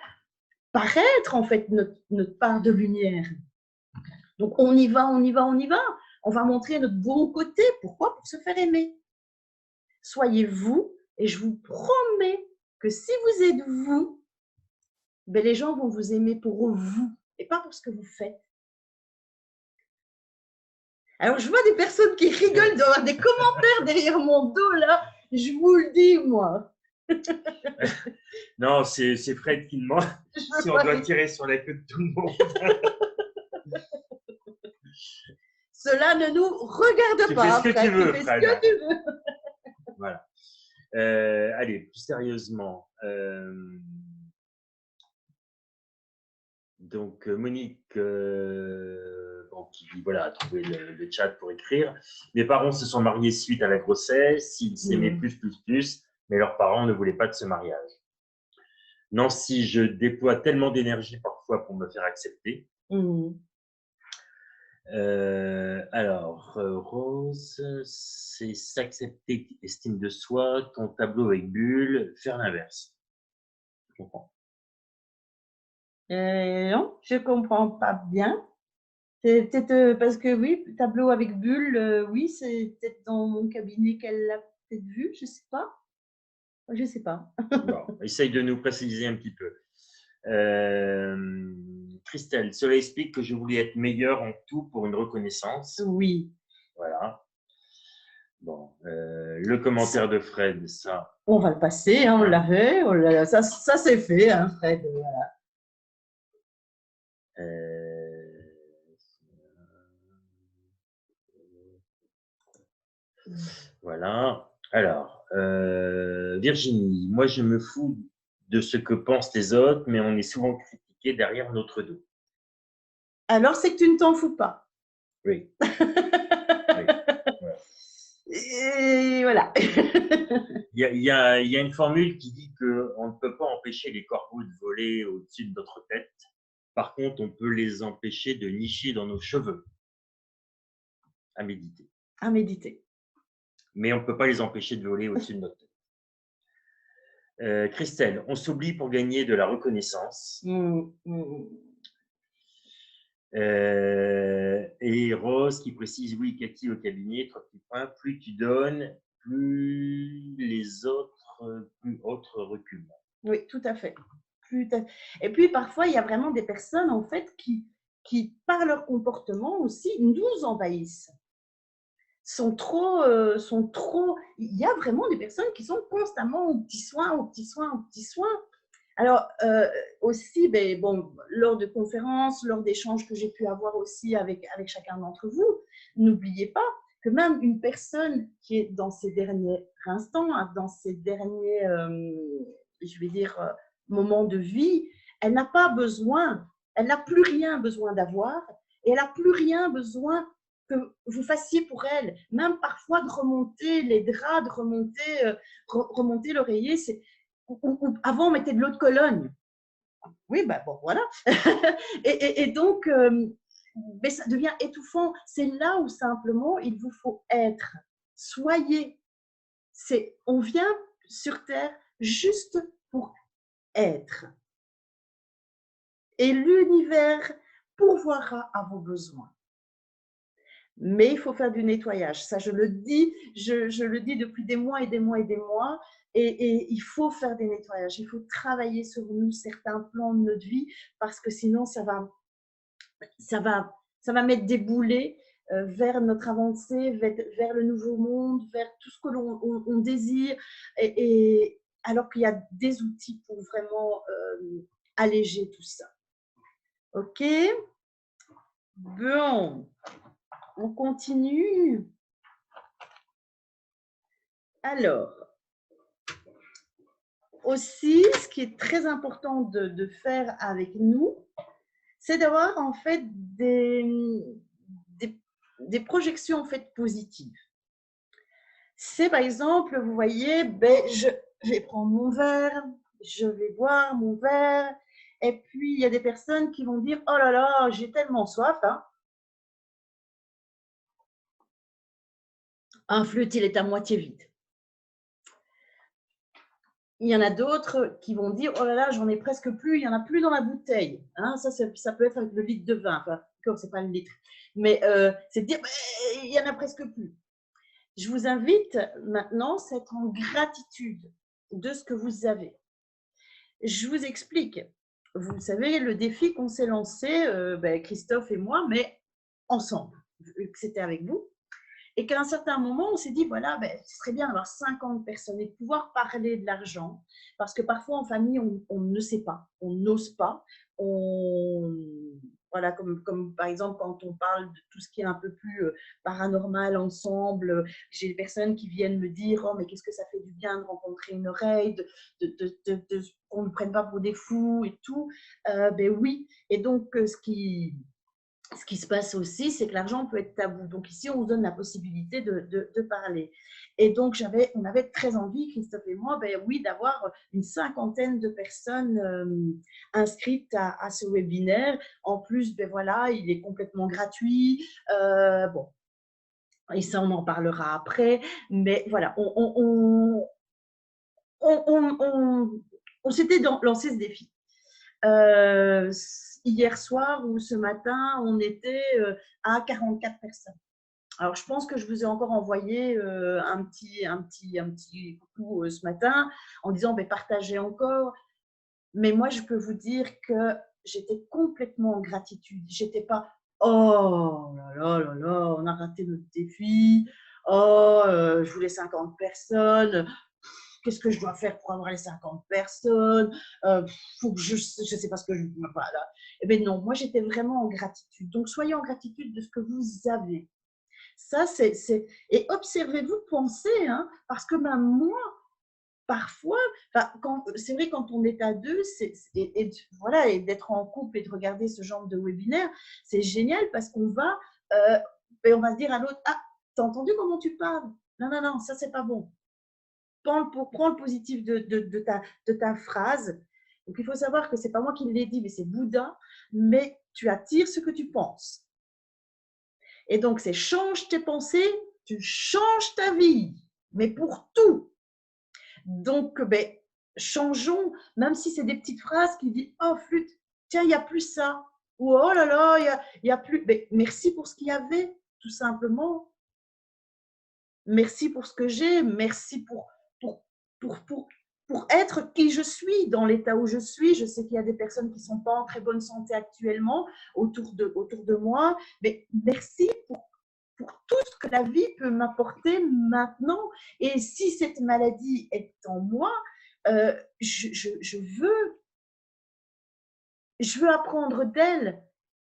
paraître en fait notre part de lumière. Donc on y va. On va montrer notre bon côté. Pourquoi? Pour se faire aimer. Soyez vous, et je vous promets que si vous êtes vous, ben les gens vont vous aimer pour vous et pas pour ce que vous faites. Alors, je vois des personnes qui rigolent d'avoir des commentaires derrière mon dos, là. Je vous le dis, moi. Non, c'est Fred qui demande si on doit tirer sur la queue de tout le monde. Cela ne nous regarde pas. Tu fais ce que tu veux, Fred. Fred. Tu fais ce que tu veux. Voilà. Allez, plus sérieusement. Donc, Monique, qui voilà, a trouvé le chat pour écrire. Mes parents se sont mariés suite à la grossesse. Ils s'aimaient plus, mais leurs parents ne voulaient pas de ce mariage. Nancy, je déploie tellement d'énergie parfois pour me faire accepter. Alors, Rose, c'est s'accepter, estime de soi, ton tableau avec bulle, faire l'inverse. Je comprends. Non, je ne comprends pas bien. C'est peut-être parce que oui, tableau avec bulle, oui, c'est peut-être dans mon cabinet qu'elle l'a peut-être vu, je ne sais pas. Je ne sais pas. Bon, essaye de nous préciser un petit peu. Christelle, cela explique que je voulais être meilleure en tout pour une reconnaissance. Oui. Voilà. Bon, le commentaire de Fred, ça. On va le passer, hein, on l'avait, ça c'est fait, hein, Fred. Voilà. Voilà. Alors, Virginie, moi je me fous de ce que pensent les autres, mais on est souvent critiqué derrière notre dos. Alors, c'est que tu ne t'en fous pas. Oui. Oui. Ouais. Et voilà. Il y a une formule qui dit qu'on ne peut pas empêcher les corbeaux de voler au-dessus de notre tête. Par contre, on peut les empêcher de nicher dans nos cheveux. À méditer. À méditer. Mais on ne peut pas les empêcher de voler au-dessus de notre tête. Christelle, on s'oublie pour gagner de la reconnaissance. Et Rose qui précise, oui, Cathy au cabinet, 3 petits points, plus tu donnes, plus les autres, plus autres reculent. Oui, tout à fait. Et puis, parfois, il y a vraiment des personnes, en fait, qui par leur comportement aussi, nous envahissent. Sont trop, il y a vraiment des personnes qui sont constamment aux petits soins, aux petits soins, aux petits soins. Alors, aussi, ben, bon, lors de conférences, lors d'échanges que j'ai pu avoir aussi avec chacun d'entre vous, n'oubliez pas que même une personne qui est dans ses derniers instants, dans ses derniers, je vais dire, moments de vie, elle n'a pas besoin, elle n'a plus rien besoin d'avoir et elle n'a plus rien besoin que vous fassiez pour elle. Même parfois de remonter les draps, de remonter l'oreiller, c'est avant, on mettait de l'eau de Cologne. Oui, ben bon, voilà. et donc, mais ça devient étouffant. C'est là où simplement il vous faut être. Soyez. On vient sur Terre juste pour être. Et l'univers pourvoira à vos besoins. Mais il faut faire du nettoyage. Ça, je le dis, je le dis depuis des mois et des mois et des mois. Et il faut faire des nettoyages. Il faut travailler sur nous certains plans de notre vie parce que sinon, ça va mettre des boulets vers notre avancée, vers le nouveau monde, vers tout ce que l'on désire. Et alors qu'il y a des outils pour vraiment alléger tout ça. OK? Bon. On continue. Alors, aussi, ce qui est très important de faire avec nous, c'est d'avoir en fait des projections en fait positives. C'est par exemple, vous voyez, ben, je vais prendre mon verre, je vais boire mon verre, et puis il y a des personnes qui vont dire, oh là là, j'ai tellement soif, hein. Un flûte, il est à moitié vide. Il y en a d'autres qui vont dire, oh là là, j'en ai presque plus, il n'y en a plus dans la bouteille. Hein, ça peut être avec le litre de vin, enfin, comme c'est pas le litre. Mais c'est de dire, il n'y en a presque plus. Je vous invite maintenant, c'est être en gratitude de ce que vous avez. Je vous explique. Vous savez, le défi qu'on s'est lancé, Christophe et moi, mais ensemble, vu que c'était avec vous. Et qu'à un certain moment, on s'est dit, voilà, ce serait bien d'avoir 50 personnes et de pouvoir parler de l'argent. Parce que parfois, en famille, on ne sait pas, on n'ose pas. Voilà, comme par exemple, quand on parle de tout ce qui est un peu plus paranormal ensemble, j'ai des personnes qui viennent me dire, oh, mais qu'est-ce que ça fait du bien de rencontrer une oreille, qu'on ne prenne pas pour des fous et tout. Oui. Et donc, ce qui se passe aussi, c'est que l'argent peut être tabou. Donc ici, on vous donne la possibilité de parler. Et donc, on avait très envie, Christophe et moi, oui, d'avoir une cinquantaine de personnes inscrites à ce webinaire. En plus, voilà, il est complètement gratuit. Bon, et ça, on en parlera après. Mais voilà, on s'était lancé ce défi. Hier soir ou ce matin, on était à 44 personnes. Alors, je pense que je vous ai encore envoyé un petit coucou ce matin en disant partagez encore. Mais moi, je peux vous dire que j'étais complètement en gratitude. J'étais pas oh là là là là, on a raté notre défi. Oh, je voulais 50 personnes. Qu'est-ce que je dois faire pour avoir les 50 personnes, faut que je sais pas ce que je voilà. Eh bien non, moi j'étais vraiment en gratitude. Donc soyez en gratitude de ce que vous avez. Ça, Et observez-vous, pensez, hein, parce que même moi, parfois, c'est vrai, quand on est à deux, voilà, et d'être en couple et de regarder ce genre de webinaire, c'est génial parce qu'on va, et on va se dire à l'autre, ah, t'as entendu comment tu parles? Non, non, non, ça, c'est pas bon. Prends le positif de ta phrase. Donc, il faut savoir que c'est pas moi qui l'ai dit, mais c'est Bouddha, mais tu attires ce que tu penses. Et donc, c'est change tes pensées, tu changes ta vie, mais pour tout. Donc, changeons, même si c'est des petites phrases qui disent, oh flûte, tiens, il n'y a plus ça. Ou oh là là, il y a plus. Mais merci pour ce qu'il y avait, tout simplement. Merci pour ce que j'ai, merci pour, pour être qui je suis, dans l'état où je suis. Je sais qu'il y a des personnes qui ne sont pas en très bonne santé actuellement autour de moi, mais merci pour tout ce que la vie peut m'apporter maintenant. Et si cette maladie est en moi, je veux apprendre d'elle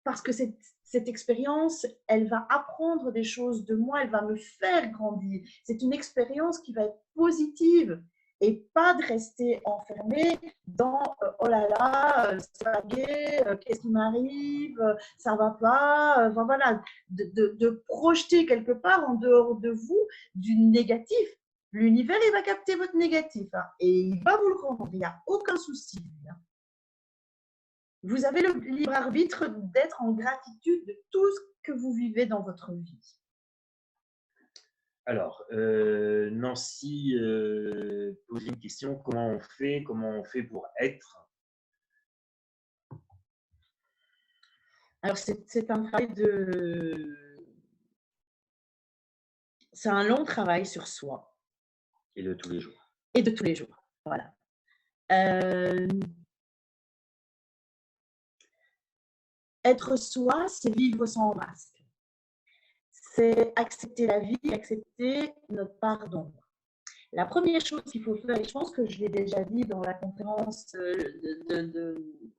parce que cette expérience, elle va apprendre des choses de moi, elle va me faire grandir. C'est une expérience qui va être positive et pas de rester enfermée dans oh là là, c'est pas gay, qu'est-ce qui m'arrive, ça va pas, voilà, de projeter quelque part en dehors de vous du négatif. L'univers, il va capter votre négatif, hein, et il va vous le rendre, il n'y a aucun souci. Hein. Vous avez le libre arbitre d'être en gratitude de tout ce que vous vivez dans votre vie. Alors, Nancy pose une question, comment on fait pour être? Alors, c'est un travail c'est un long travail sur soi. Et de tous les jours. Et de tous les jours, voilà. Être soi, c'est vivre sans masque. C'est accepter la vie, accepter notre part d'ombre. La première chose qu'il faut faire, et je pense que je l'ai déjà dit dans la conférence de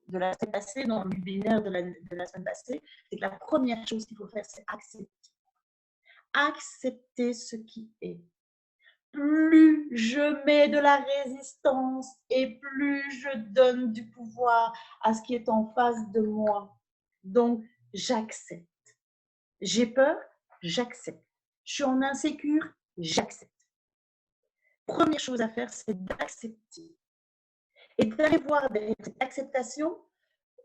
la semaine passée, dans le webinaire de la semaine passée, c'est que la première chose qu'il faut faire, c'est accepter. Accepter ce qui est. Plus je mets de la résistance et plus je donne du pouvoir à ce qui est en face de moi. Donc, j'accepte. J'ai peur, j'accepte. Je suis en insécure, j'accepte. Première chose à faire, c'est d'accepter. Et d'aller voir derrière cette acceptation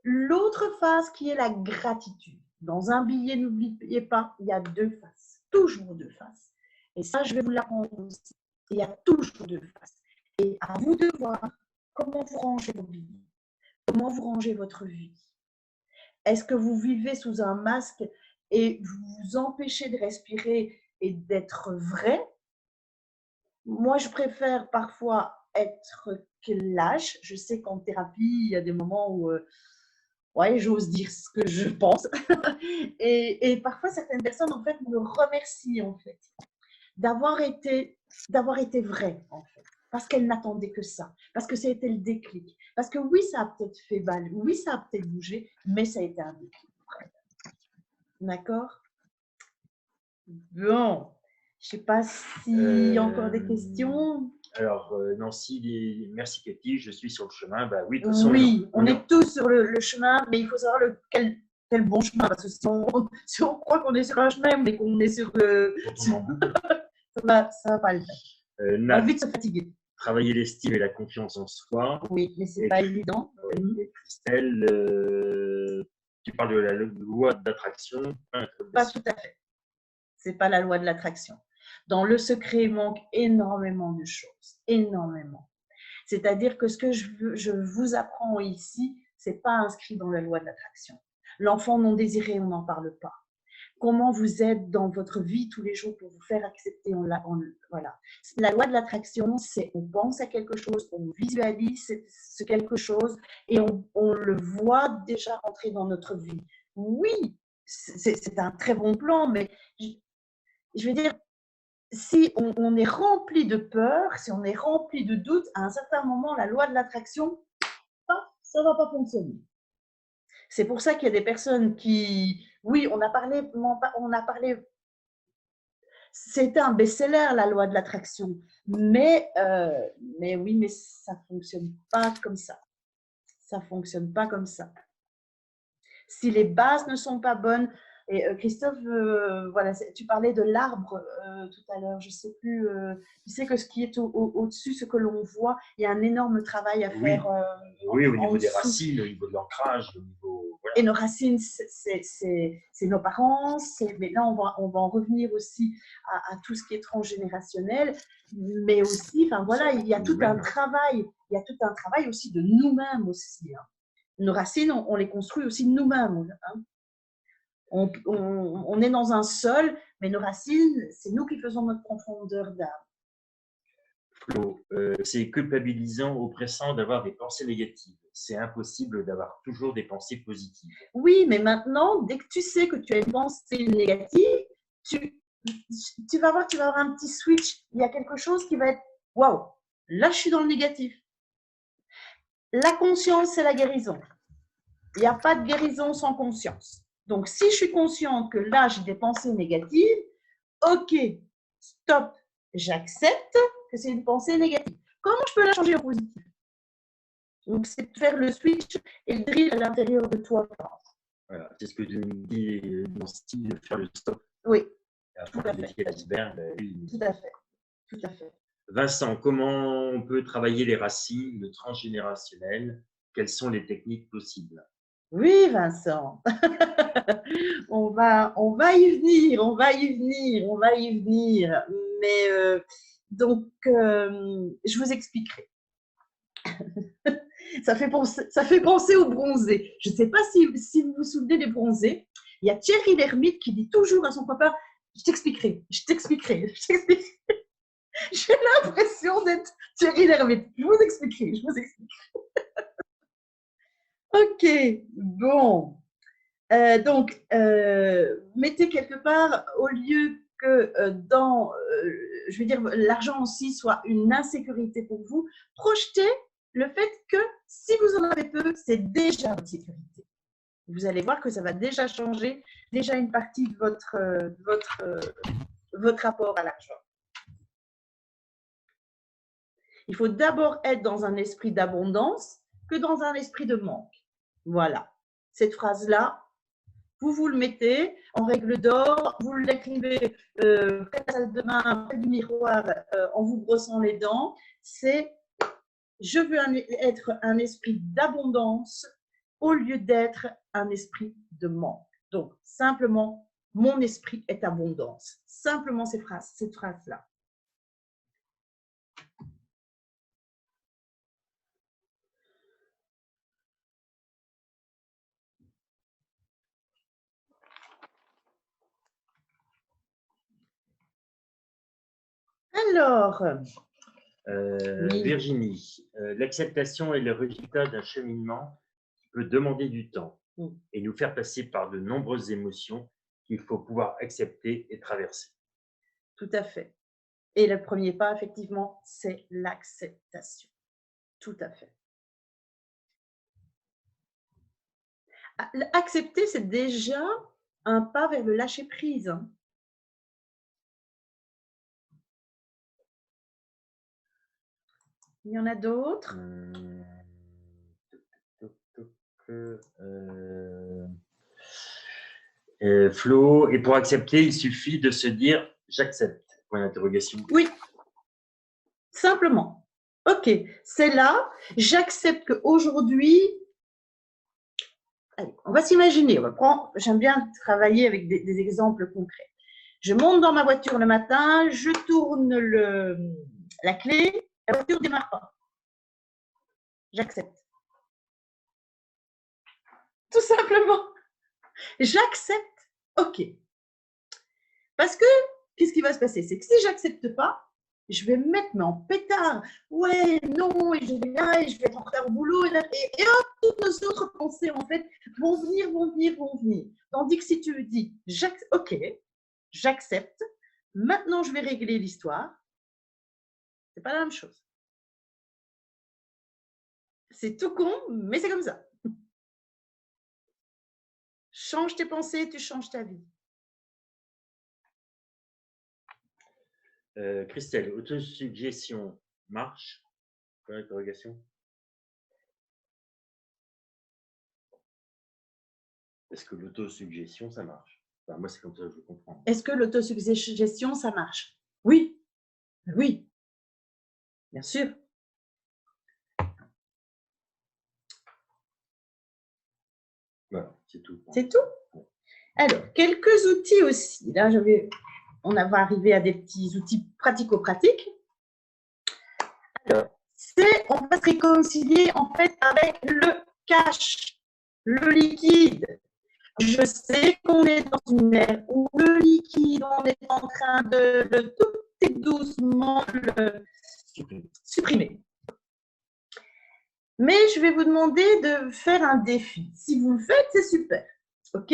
l'autre face qui est la gratitude. Dans un billet, n'oubliez pas, il y a deux faces, toujours deux faces. Et ça, je vais vous l'apprendre aussi. Il y a toujours deux faces. Et à vous de voir comment vous rangez vos billets, comment vous rangez votre vie. Est-ce que vous vivez sous un masque et vous vous empêchez de respirer et d'être vrai? Moi, je préfère parfois être lâche. Je sais qu'en thérapie, il y a des moments où ouais, j'ose dire ce que je pense. Et parfois, certaines personnes, en fait, me remercient, en fait, d'avoir été vraies, en fait. Parce qu'elles n'attendaient que ça. Parce que ça a été le déclic. Parce que oui, ça a peut-être fait mal. Oui, ça a peut-être bougé. Mais ça a été un déclic. D'accord? Bon. Je ne sais pas s'il y a encore des questions. Alors, Nancy, merci Cathy, je suis sur le chemin. Bah oui, de toute façon, oui, on est tous sur le chemin, mais il faut savoir quel bon chemin. Parce que si on croit qu'on est sur un chemin, mais qu'on est sur le. ça va pas le faire. On a envie de se fatiguer. Travailler l'estime et la confiance en soi. Oui, mais c'est pas évident. Et Christelle, tu parles de la loi d'attraction. Pas tout à fait. C'est pas la loi de l'attraction. Dans le secret, il manque énormément de choses. Énormément. C'est-à-dire que ce que je vous apprends ici, ce n'est pas inscrit dans la loi de l'attraction. L'enfant non désiré, on n'en parle pas. Comment vous êtes dans votre vie tous les jours pour vous faire accepter, voilà. La loi de l'attraction, c'est on pense à quelque chose, on visualise ce quelque chose et on le voit déjà rentrer dans notre vie. Oui, c'est un très bon plan, mais je veux dire, si on est rempli de peur, si on est rempli de doutes, à un certain moment, la loi de l'attraction, ça ne va pas fonctionner. C'est pour ça qu'il y a des personnes qui, oui, on a parlé C'était un best-seller, la loi de l'attraction. Mais oui, mais ça ne fonctionne pas comme ça. Ça ne fonctionne pas comme ça. Si les bases ne sont pas bonnes, et Christophe, voilà, tu parlais de l'arbre tout à l'heure, je ne sais plus, tu sais que ce qui est au-dessus, ce que l'on voit, il y a un énorme travail à faire oui, au en niveau des dessous. racines, au niveau de l'ancrage, au niveau… Voilà. Et nos racines, c'est nos parents, mais là, on va en revenir aussi à tout ce qui est transgénérationnel, mais aussi, enfin voilà, il y a tout un travail, il y a tout un travail aussi de nous-mêmes aussi. Hein. Nos racines, on les construit aussi nous-mêmes. Hein. On est dans un sol, mais nos racines, c'est nous qui faisons notre profondeur d'âme. Flo, c'est culpabilisant, oppressant d'avoir des pensées négatives. C'est impossible d'avoir toujours des pensées positives. Oui, mais maintenant, dès que tu sais que tu as une pensée négative, tu vas voir, tu vas avoir un petit switch. Il y a quelque chose qui va être « Waouh, là, je suis dans le négatif ». La conscience, c'est la guérison. Il n'y a pas de guérison sans conscience. Donc, si je suis consciente que là, j'ai des pensées négatives, ok, stop, j'accepte que c'est une pensée négative. Comment je peux la changer en positif? Donc, c'est de faire le switch et le drill à l'intérieur de toi. Voilà, c'est ce que tu me dis dans ce style de faire le stop. Oui, tout à fait. L'iceberg, tout à fait. Tout à fait. Vincent, comment on peut travailler les racines, le transgénérationnel? Quelles sont les techniques possibles? Oui, Vincent. on va y venir, on va y venir, on va y venir. Mais donc, je vous expliquerai. ça fait penser aux bronzés. Je ne sais pas si vous vous souvenez des bronzés. Il y a Thierry Lhermitte qui dit toujours à son papa, je t'expliquerai, je t'expliquerai, je t'expliquerai. J'ai l'impression d'être Thierry Lhermitte. Je vous expliquerai, je vous expliquerai. Ok, bon. Donc, mettez quelque part, au lieu que je veux dire, l'argent aussi soit une insécurité pour vous, projetez le fait que si vous en avez peu, c'est déjà une sécurité. Vous allez voir que ça va déjà changer déjà une partie de votre rapport à l'argent. Il faut d'abord être dans un esprit d'abondance que dans un esprit de manque. Voilà. Cette phrase-là, vous le mettez en règle d'or, vous l'écrivez près de la salle de bain, près du miroir, en vous brossant les dents. C'est « je veux être un esprit d'abondance au lieu d'être un esprit de manque ». Donc, simplement, mon esprit est abondance. Simplement cette phrase-là. Alors, oui. Virginie, l'acceptation est le résultat d'un cheminement qui peut demander du temps et nous faire passer par de nombreuses émotions qu'il faut pouvoir accepter et traverser. Tout à fait. Et le premier pas, effectivement, c'est l'acceptation. Tout à fait. Accepter, c'est déjà un pas vers le lâcher-prise. Hein. Il y en a d'autres. Flo, et pour accepter, il suffit de se dire « j'accepte ». Point d'interrogation. Oui, simplement. Ok, c'est là, j'accepte qu'aujourd'hui, allez, on va s'imaginer, j'aime bien travailler avec des exemples concrets. Je monte dans ma voiture le matin, je tourne la clé, la voiture ne démarre pas. J'accepte. Tout simplement. J'accepte. Ok. Parce que, qu'est-ce qui va se passer? C'est que si j'accepte pas, je vais me mettre en pétard. Ouais, non, et je vais là, et je vais être en retard au boulot. Et hop, toutes nos autres pensées, en fait, vont venir. Tandis que si tu dis, ok, j'accepte, maintenant je vais régler l'histoire, c'est pas la même chose. C'est tout con, mais c'est comme ça. Change tes pensées, tu changes ta vie. Christelle, autosuggestion marche? Point d'interrogation. Est-ce que l'autosuggestion, ça marche? Enfin, moi, c'est comme ça que je comprends. Est-ce que l'autosuggestion, ça marche? Oui. Oui. Bien sûr. Voilà, c'est tout. C'est tout? Alors, quelques outils aussi. Là, on va arriver à des petits outils pratico-pratiques. Alors, on va se réconcilier en fait avec le cash, le liquide. Je sais qu'on est dans une ère où le liquide, on est en train de tout petit doucement le supprimer. Mais je vais vous demander de faire un défi. Si vous le faites, c'est super. OK?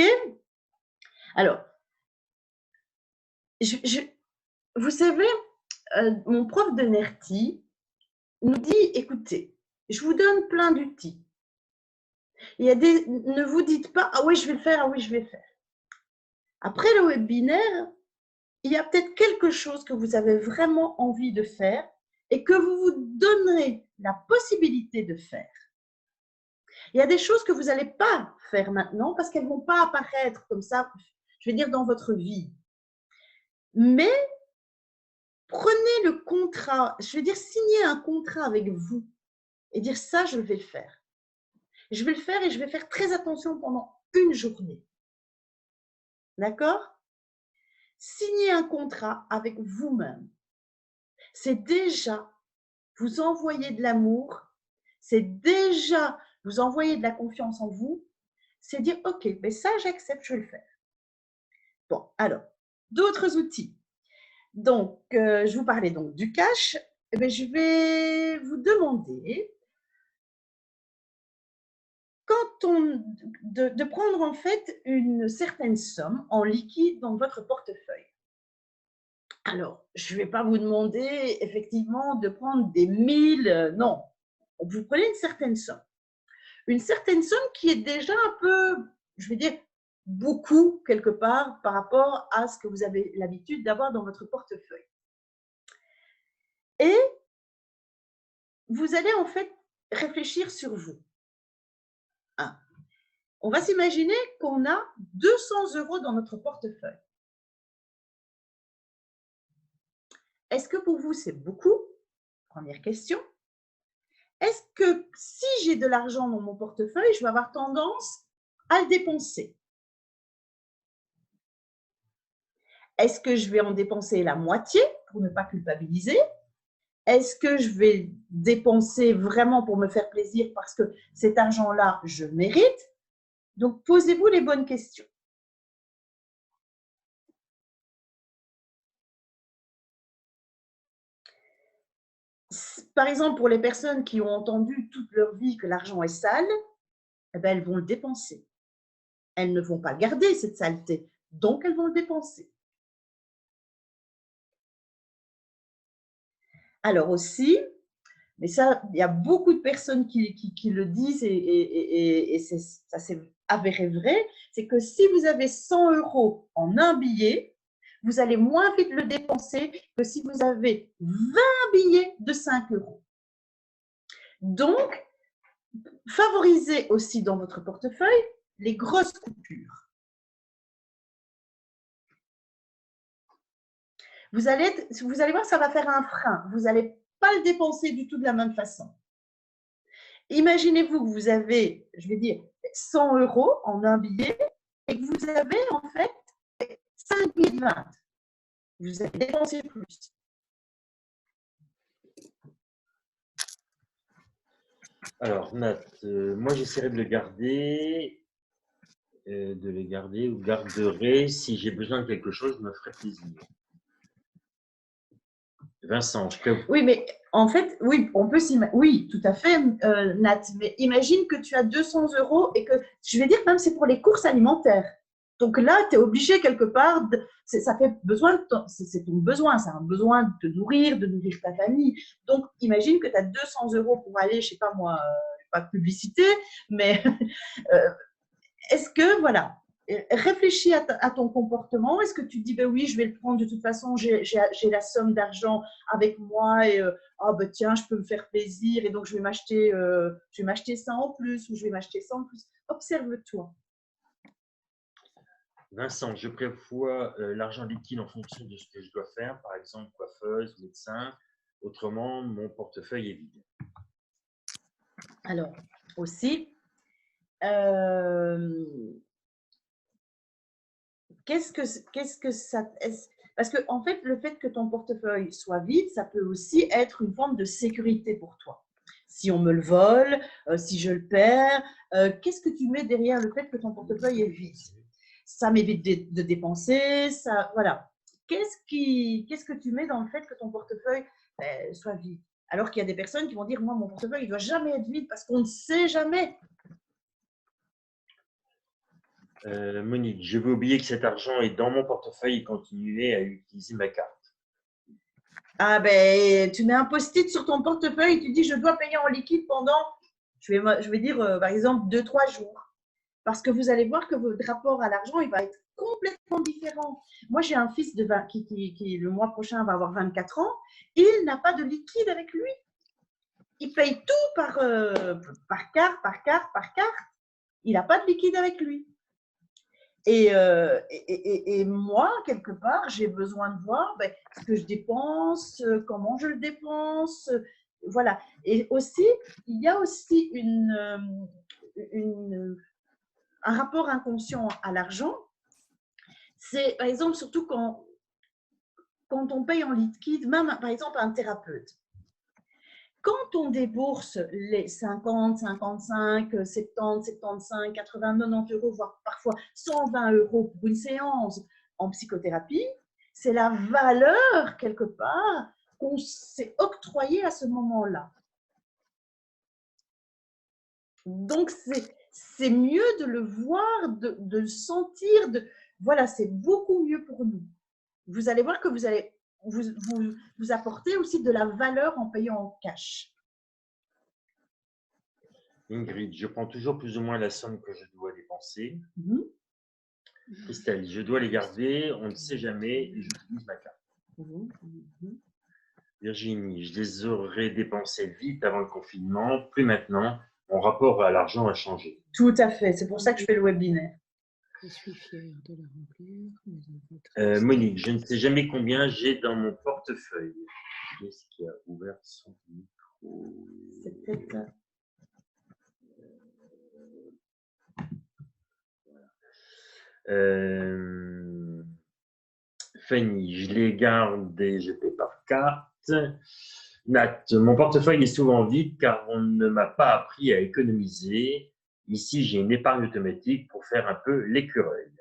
Alors, vous savez, mon prof de NERTI nous dit, écoutez, je vous donne plein d'outils. Ne vous dites pas, ah oui, je vais le faire, ah oui, je vais le faire. Après le webinaire, il y a peut-être quelque chose que vous avez vraiment envie de faire et que vous vous donnerez la possibilité de faire. Il y a des choses que vous n'allez pas faire maintenant parce qu'elles ne vont pas apparaître comme ça, je vais dire, dans votre vie. Mais prenez le contrat, je vais dire, signez un contrat avec vous et dire ça, je vais le faire. Je vais le faire et je vais faire très attention pendant une journée. D'accord? Signez un contrat avec vous-même. C'est déjà vous envoyer de l'amour, c'est déjà vous envoyer de la confiance en vous, c'est dire, OK, mais ça, j'accepte, je vais le faire. Bon, alors, d'autres outils. Donc, je vous parlais donc du cash. Eh bien, je vais vous demander de prendre en fait une certaine somme en liquide dans votre portefeuille. Alors, je ne vais pas vous demander effectivement de prendre des 1000, non. Vous prenez une certaine somme. Une certaine somme qui est déjà un peu, je vais dire, beaucoup quelque part par rapport à ce que vous avez l'habitude d'avoir dans votre portefeuille. Et vous allez en fait réfléchir sur vous. On va s'imaginer qu'on a 200 € dans notre portefeuille. Est-ce que pour vous, c'est beaucoup? Première question. Est-ce que si j'ai de l'argent dans mon portefeuille, je vais avoir tendance à le dépenser? Est-ce que je vais en dépenser la moitié pour ne pas culpabiliser? Est-ce que je vais dépenser vraiment pour me faire plaisir parce que cet argent-là, je mérite? Donc, posez-vous les bonnes questions. Par exemple, pour les personnes qui ont entendu toute leur vie que l'argent est sale, eh bien, elles vont le dépenser. Elles ne vont pas garder cette saleté, donc elles vont le dépenser. Alors aussi, mais ça, il y a beaucoup de personnes qui le disent et ça s'est avéré vrai, c'est que si vous avez 100 € en un billet, vous allez moins vite le dépenser que si vous avez 20 billets de 5 €. Donc, favorisez aussi dans votre portefeuille les grosses coupures. Vous allez voir, ça va faire un frein. Vous n'allez pas le dépenser du tout de la même façon. Imaginez-vous que vous avez, je vais dire, 100 € en un billet et que vous avez en fait 5 billets de 20. Vous allez dépenser plus. Alors, Nat, moi, j'essaierai de le garder ou garderai. Si j'ai besoin de quelque chose, je me ferai plaisir. Vincent, Oui, mais en fait, oui, on peut s'imaginer. Oui, tout à fait, Nat. Mais imagine que tu as 200 € et que, je vais dire, même c'est pour les courses alimentaires. Donc là, tu es obligé quelque part, ça fait besoin, c'est ton besoin, c'est un besoin de te nourrir, de nourrir ta famille. Donc imagine que tu as 200 € pour aller, je ne sais pas moi, pas de publicité, mais est-ce que, voilà, réfléchis à ton comportement. Est-ce que tu te dis, ben oui, je vais le prendre de toute façon, j'ai la somme d'argent avec moi et oh, ben tiens, je peux me faire plaisir et donc je vais m'acheter ça en plus ou je vais m'acheter ça en plus. Observe-toi. Vincent, je prévois l'argent liquide en fonction de ce que je dois faire, par exemple coiffeuse, médecin. Autrement, mon portefeuille est vide. Alors, aussi, qu'est-ce que ça… Parce que, en fait, le fait que ton portefeuille soit vide, ça peut aussi être une forme de sécurité pour toi. Si on me le vole, si je le perds, qu'est-ce que tu mets derrière le fait que ton portefeuille est vide? Ça m'évite de dépenser, ça, voilà. Qu'est-ce que tu mets dans le fait que ton portefeuille soit vide? Alors qu'il y a des personnes qui vont dire, moi, mon portefeuille, il ne doit jamais être vide parce qu'on ne sait jamais. Monique, je veux oublier que cet argent est dans mon portefeuille et continuer à utiliser ma carte. Ah ben, tu mets un post-it sur ton portefeuille et tu dis, je dois payer en liquide pendant, je vais dire, par exemple, 2-3 jours. Parce que vous allez voir que votre rapport à l'argent, il va être complètement différent. Moi, j'ai un fils de 20, qui, le mois prochain, va avoir 24 ans. Il n'a pas de liquide avec lui. Il paye tout par carte, par carte, par carte. Il n'a pas de liquide avec lui. Et moi, quelque part, j'ai besoin de voir ce que je dépense, comment je le dépense. Voilà. Et aussi, il y a aussi un rapport inconscient à l'argent. C'est, par exemple, surtout quand on paye en liquide, même, par exemple, un thérapeute. Quand on débourse les 50, 55, 70, 75, 80, 90 euros, voire parfois 120 euros pour une séance en psychothérapie, c'est la valeur, quelque part, qu'on s'est octroyée à ce moment-là. Donc, c'est mieux de le voir, de le sentir. Voilà, c'est beaucoup mieux pour nous. Vous allez voir que vous allez vous apporter aussi de la valeur en payant en cash. Ingrid, je prends toujours plus ou moins la somme que je dois dépenser. Mmh. Christelle, je dois les garder, on ne sait jamais et j'utilise ma carte. Virginie, je les aurais dépensés vite avant le confinement, plus maintenant. Mon rapport à l'argent a changé. Tout à fait, c'est pour ça que je fais le webinaire. Je suis fière de la remplir. Monique, je ne sais jamais combien j'ai dans mon portefeuille. Qu'est-ce qui a ouvert son micro? C'est peut-être… Fanny, je les garde et je paie par carte. Nat, mon portefeuille est souvent vide car on ne m'a pas appris à économiser. Ici, j'ai une épargne automatique pour faire un peu l'écureuil.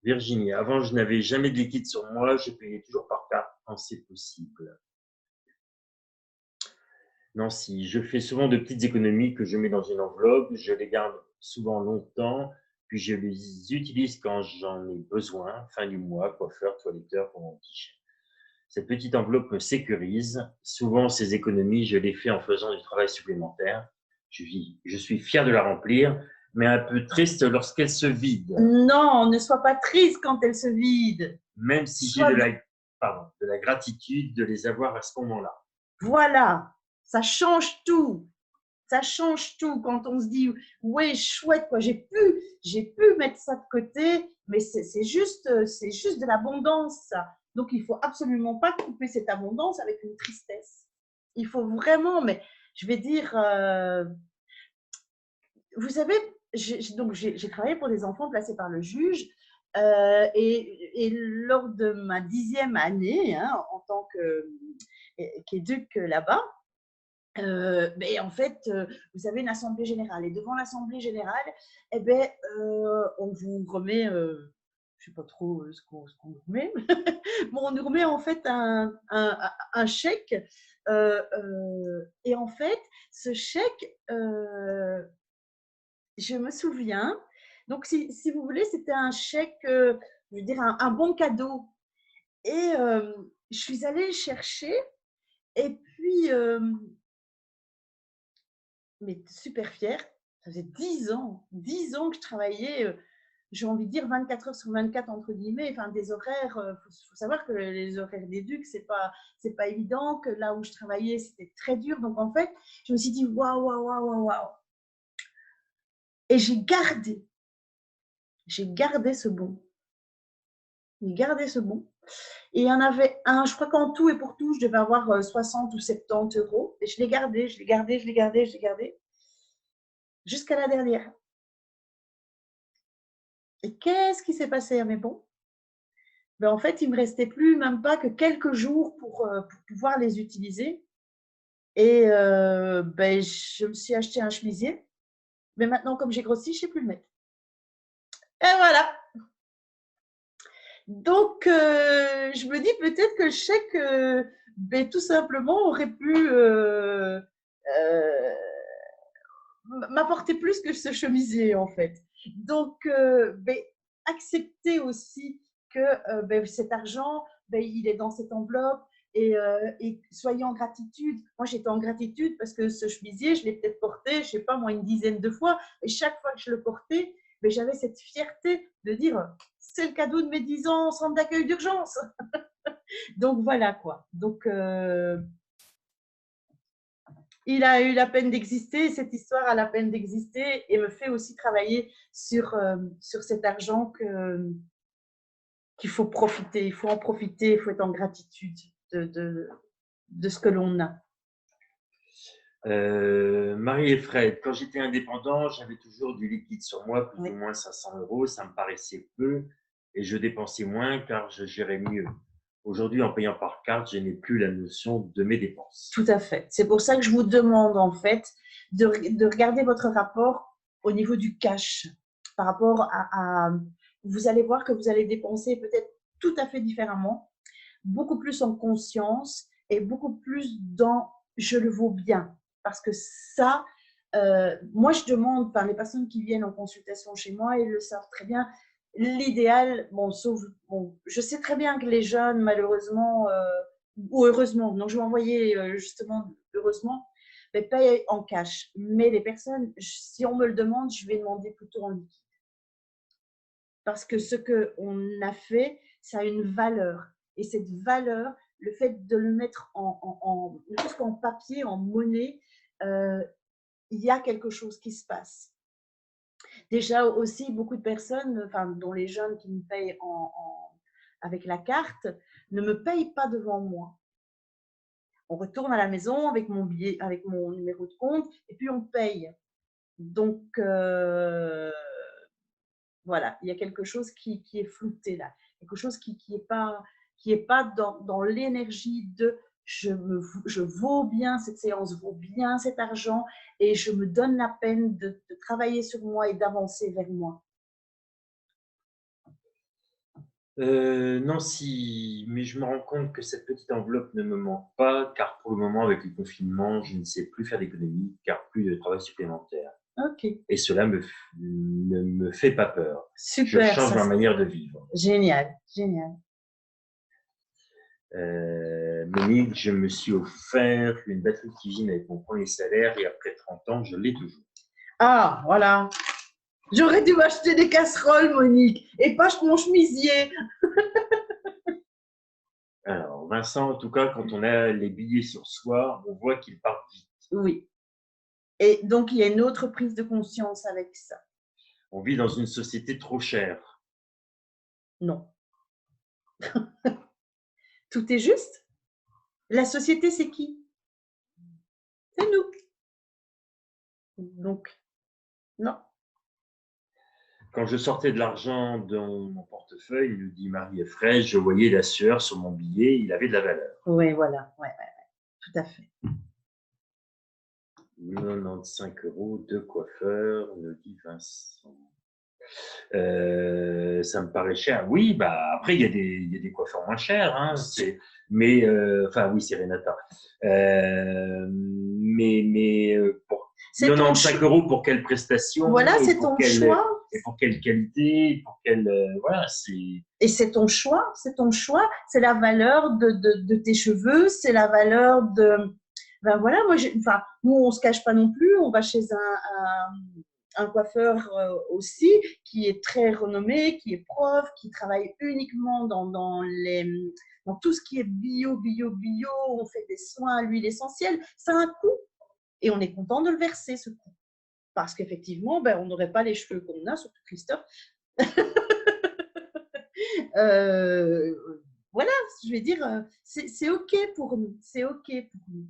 Virginie, avant, je n'avais jamais de liquide sur moi, je payais toujours par carte quand c'est possible. Nancy, je fais souvent de petites économies que je mets dans une enveloppe, je les garde souvent longtemps, puis je les utilise quand j'en ai besoin, fin du mois, coiffeur, toiletteur pour mon petit chien. Cette petite enveloppe me sécurise. Souvent, ces économies, je les fais en faisant du travail supplémentaire. Je suis fier de la remplir, mais un peu triste lorsqu'elle se vide. Non, ne sois pas triste quand elle se vide. Même si j'ai de la gratitude de les avoir à ce moment-là. Voilà, ça change tout. Ça change tout quand on se dit ouais, chouette, quoi, j'ai pu mettre ça de côté, mais c'est juste de l'abondance, ça. Donc il faut absolument pas couper cette abondance avec une tristesse. Il faut vraiment, mais je vais dire, vous savez, j'ai travaillé pour des enfants placés par le juge, et lors de ma 10e année en tant qu'éduque là-bas, mais en fait, vous avez une assemblée générale et devant l'assemblée générale, eh ben, on vous remet, je ne sais pas trop ce qu'on nous remet, bon, on nous remet en fait un chèque, et en fait, ce chèque, je me souviens, donc si vous voulez, c'était un chèque, je veux dire un bon cadeau, et je suis allée le chercher et puis… mais super fière. Ça faisait 10 ans que je travaillais, j'ai envie de dire 24 heures sur 24 entre guillemets, enfin des horaires, faut savoir que les horaires d'éduc, c'est pas évident, que là où je travaillais, c'était très dur. Donc en fait, je me suis dit waouh, waouh, waouh, waouh, waouh. Et j'ai gardé ce bon. J'ai gardé ce bon. Et il y en avait un, je crois qu'en tout et pour tout, je devais avoir 60 ou 70 euros. Et je l'ai gardé, jusqu'à la dernière. Et qu'est-ce qui s'est passé à mes bons? Ben, en fait, il ne me restait plus même pas que quelques jours pour pouvoir les utiliser. Et ben, je me suis acheté un chemisier. Mais maintenant, comme j'ai grossi, je ne sais plus le mettre. Et voilà. Donc, je me dis peut-être que le chèque, ben, tout simplement, aurait pu m'apporter plus que ce chemisier, en fait. Donc, ben, accepter aussi que ben, cet argent, ben, il est dans cette enveloppe et soyez en gratitude. Moi, j'étais en gratitude parce que ce chemisier, je l'ai peut-être porté, je ne sais pas moi, une dizaine de fois. Et chaque fois que je le portais, ben, j'avais cette fierté de dire c'est le cadeau de mes 10 ans en centre d'accueil d'urgence. Donc, voilà quoi. Donc, il a eu la peine d'exister, cette histoire a la peine d'exister et me fait aussi travailler sur cet argent qu'il faut profiter, il faut en profiter, il faut être en gratitude de ce que l'on a. Marie et Fred, quand j'étais indépendant, j'avais toujours du liquide sur moi, plus ou moins 500 euros, ça me paraissait peu et je dépensais moins car je gérais mieux. Aujourd'hui, en payant par carte, je n'ai plus la notion de mes dépenses. Tout à fait. C'est pour ça que je vous demande en fait de regarder votre rapport au niveau du cash par rapport vous allez voir que vous allez dépenser peut-être tout à fait différemment, beaucoup plus en conscience et beaucoup plus dans je le vaux bien. Parce que ça, moi je demande, enfin les personnes qui viennent en consultation chez moi, ils le savent très bien. L'idéal, bon, sauf, bon, je sais très bien que les jeunes, malheureusement, ou heureusement, donc je vais envoyer justement, heureusement, mais payer en cash. Mais les personnes, si on me le demande, je vais demander plutôt en liquide. Parce que ce qu'on a fait, ça a une valeur. Et cette valeur, le fait de le mettre en papier, en monnaie, il y a quelque chose qui se passe. Déjà aussi, beaucoup de personnes, enfin, dont les jeunes qui me payent avec la carte, ne me payent pas devant moi. On retourne à la maison avec mon billet, avec mon numéro de compte, et puis on paye. Donc, voilà, il y a quelque chose qui est flouté là, quelque chose qui est pas dans l'énergie de je vaux bien cette séance, vaut bien cet argent et je me donne la peine de travailler sur moi et d'avancer vers moi. Non, si, mais je me rends compte que cette petite enveloppe ne me manque pas, car pour le moment, avec le confinement, je ne sais plus faire d'économie, car plus de travail supplémentaire. Ok. Et cela ne me fait pas peur. Super. Je change ma manière de vivre. Génial, génial. Monique, je me suis offert une batterie de cuisine avec mon premier salaire et après 30 ans, je l'ai toujours. Ah, voilà. J'aurais dû m'acheter des casseroles, Monique, et pas mon chemisier. Alors, Vincent, en tout cas, quand on a les billets sur soi, on voit qu'ils partent vite. Oui. Et donc, il y a une autre prise de conscience avec ça. On vit dans une société trop chère. Non. Tout est juste. La société, c'est qui? C'est nous. Donc, non. Quand je sortais de l'argent dans mon portefeuille, nous dit Marie et Fred, je voyais la sueur sur mon billet, il avait de la valeur. Oui, voilà. Ouais, tout à fait. 95 € de coiffeur, nous dit Vincent. Ça me paraît cher. Oui, bah après, il y a des coiffeurs moins chers. Hein, mais, enfin, oui, c'est Renata. Mais pour 95 € pour quelle prestation? Voilà, c'est ton choix. Et pour quelle qualité? Pour quelle, voilà, et c'est ton choix. C'est ton choix. C'est la valeur de tes cheveux. C'est la valeur de… Ben voilà, moi, enfin, nous, on ne se cache pas non plus. On va chez un coiffeur aussi qui est très renommé, qui est prof, qui travaille uniquement dans tout ce qui est bio, on fait des soins à l'huile essentielle, ça a un coût et on est content de le verser, ce coût. Parce qu'effectivement, ben, on n'aurait pas les cheveux qu'on a, surtout Christophe. Voilà, je vais dire, c'est OK pour nous, c'est OK pour nous.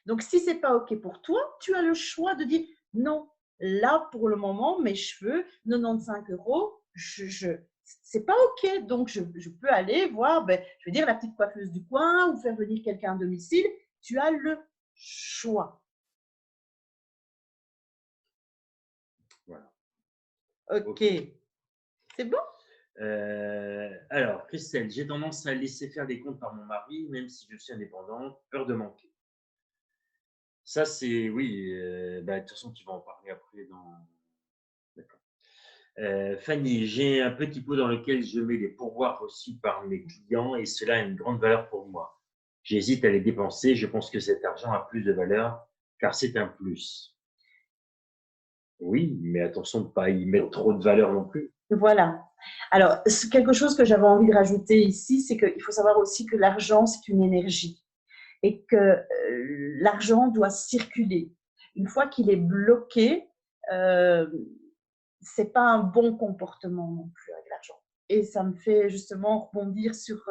Donc, si ce n'est pas OK pour toi, tu as le choix de dire non, là, pour le moment, mes cheveux, 95 €, c'est pas OK. Donc, je peux aller voir, ben, je veux dire, la petite coiffeuse du coin ou faire venir quelqu'un à domicile. Tu as le choix. Voilà. OK. C'est bon? Alors, Christelle, j'ai tendance à laisser faire des comptes par mon mari, même si je suis indépendante, peur de manquer. Ça, c'est oui, bah, de toute façon, tu vas en parler après dans. D'accord. Fanny, j'ai un petit pot dans lequel je mets les pourboires reçus par mes clients et cela a une grande valeur pour moi. J'hésite à les dépenser. Je pense que cet argent a plus de valeur car c'est un plus. Oui, mais attention de ne pas y mettre trop de valeur non plus. Voilà. Alors, quelque chose que j'avais envie de rajouter ici, c'est qu'il faut savoir aussi que l'argent, c'est une énergie et que l'argent doit circuler. Une fois qu'il est bloqué, c'est pas un bon comportement non plus avec l'argent. Et ça me fait justement rebondir sur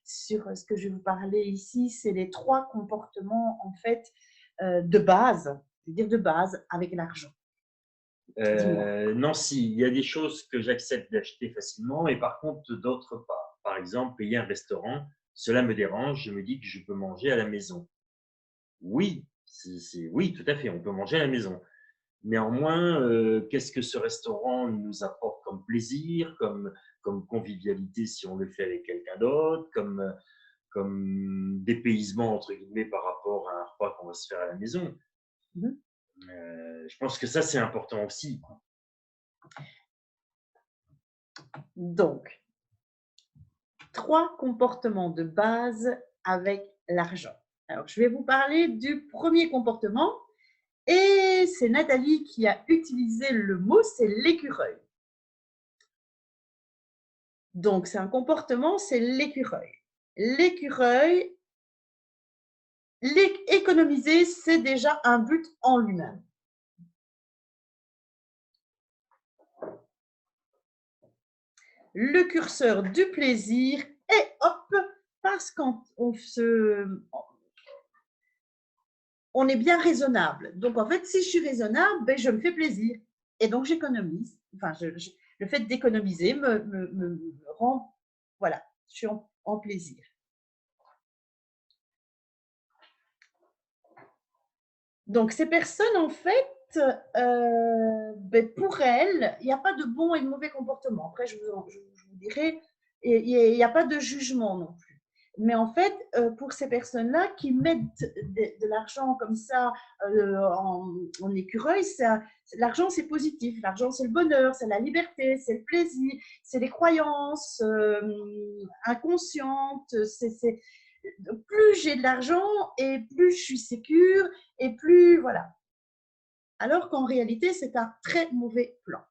ce que je vais vous parler ici, c'est les 3 comportements en fait de base, je veux dire de base avec l'argent. Nancy, il y a des choses que j'accepte d'acheter facilement et par contre d'autres pas. Par exemple, payer un restaurant, cela me dérange, je me dis que je peux manger à la maison. Oui, oui, tout à fait, on peut manger à la maison. Néanmoins, qu'est-ce que ce restaurant nous apporte comme plaisir, comme convivialité si on le fait avec quelqu'un d'autre, comme dépaysement, entre guillemets, par rapport à un repas qu'on va se faire à la maison. Je pense que ça, c'est important aussi. Donc, 3 comportements de base avec l'argent. Alors, je vais vous parler du premier comportement et c'est Nathalie qui a utilisé le mot, c'est l'écureuil. Donc, c'est un comportement, c'est l'écureuil. L'écureuil, économiser, c'est déjà un but en lui-même. Le curseur du plaisir et hop, parce qu'on on est bien raisonnable. Donc, en fait, si je suis raisonnable, ben, je me fais plaisir. Et donc, j'économise. Enfin, le fait d'économiser me rend, voilà, je suis en plaisir. Donc, ces personnes, en fait, ben, pour elles, il n'y a pas de bon et de mauvais comportement. Après, je vous dirai, il n'y a pas de jugement non plus. Mais en fait, pour ces personnes-là qui mettent de l'argent comme ça en écureuil, l'argent, c'est positif. L'argent, c'est le bonheur, c'est la liberté, c'est le plaisir, c'est les croyances inconscientes. Plus j'ai de l'argent et plus je suis sécure et plus, voilà. Alors qu'en réalité, c'est un très mauvais plan.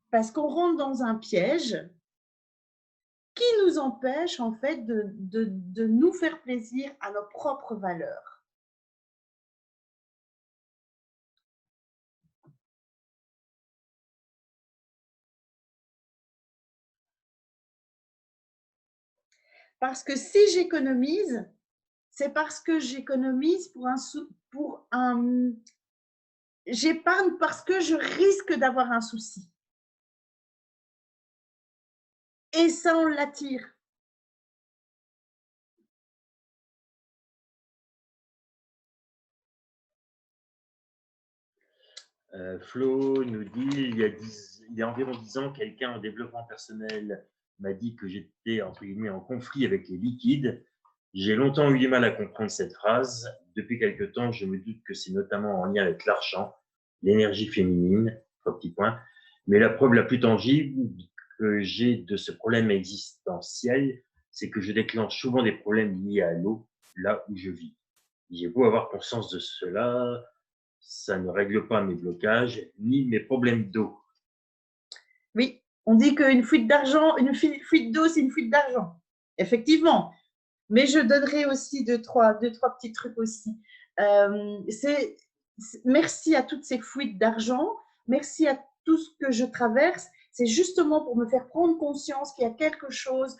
Parce qu'on rentre dans un piège qui nous empêche en fait de nous faire plaisir à nos propres valeurs. Parce que si j'économise, c'est parce que j'économise j'épargne parce que je risque d'avoir un souci. Et ça, on l'attire. Flo nous dit, il y a environ 10 ans, quelqu'un en développement personnel m'a dit que j'étais, entre guillemets, en conflit avec les liquides. J'ai longtemps eu du mal à comprendre cette phrase. Depuis quelque temps, je me doute que c'est notamment en lien avec l'argent, l'énergie féminine, 3 petits points. Mais la preuve la plus tangible que j'ai de ce problème existentiel, c'est que je déclenche souvent des problèmes liés à l'eau, là où je vis. J'ai beau avoir conscience de cela, ça ne règle pas mes blocages ni mes problèmes d'eau. Oui, on dit qu'une fuite d'argent, une fuite d'eau, c'est une fuite d'argent. Effectivement. Mais je donnerai aussi deux, trois petits trucs aussi. Merci à toutes ces fuites d'argent, merci à tout ce que je traverse. C'est justement pour me faire prendre conscience qu'il y a quelque chose.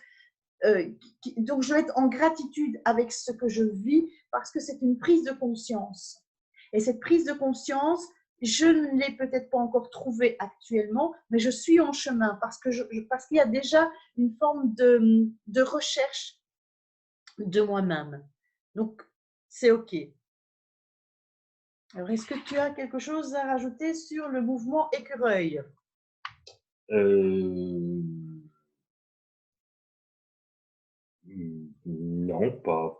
Donc, je dois être en gratitude avec ce que je vis parce que c'est une prise de conscience. Et cette prise de conscience, je ne l'ai peut-être pas encore trouvée actuellement, mais je suis en chemin parce qu'il y a déjà une forme de recherche de moi-même. Donc, c'est OK. Alors, est-ce que tu as quelque chose à rajouter sur le mouvement écureuil? Non, pas.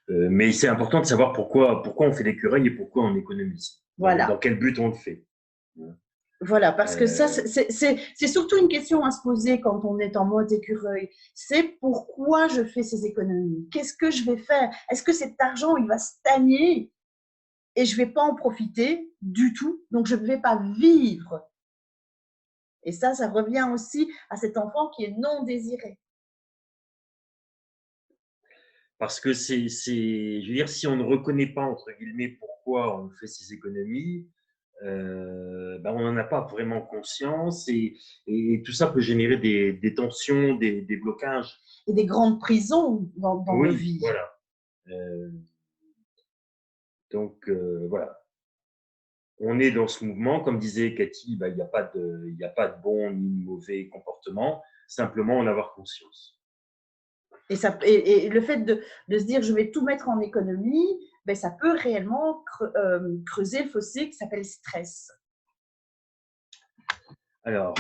Mais c'est important de savoir pourquoi on fait l'écureuil et pourquoi on économise. Voilà. Dans quel but on le fait. Voilà, parce que ça, c'est surtout une question à se poser quand on est en mode écureuil. C'est pourquoi je fais ces économies? Qu'est-ce que je vais faire? Est-ce que cet argent, il va stagner et je ne vais pas en profiter du tout? Donc, je ne vais pas vivre. Et ça revient aussi à cet enfant qui est non désiré. Parce que je veux dire, si on ne reconnaît pas, entre guillemets, pourquoi on fait ces économies, on n'en a pas vraiment conscience et tout ça peut générer des tensions, des blocages. Et des grandes prisons dans nos vies. Voilà. Donc, voilà. On est dans ce mouvement, comme disait Cathy, il n'y a pas de bon ni de mauvais comportement, simplement en avoir conscience. Et le fait de se dire je vais tout mettre en économie, ça peut réellement creuser le fossé qui s'appelle stress. Alors,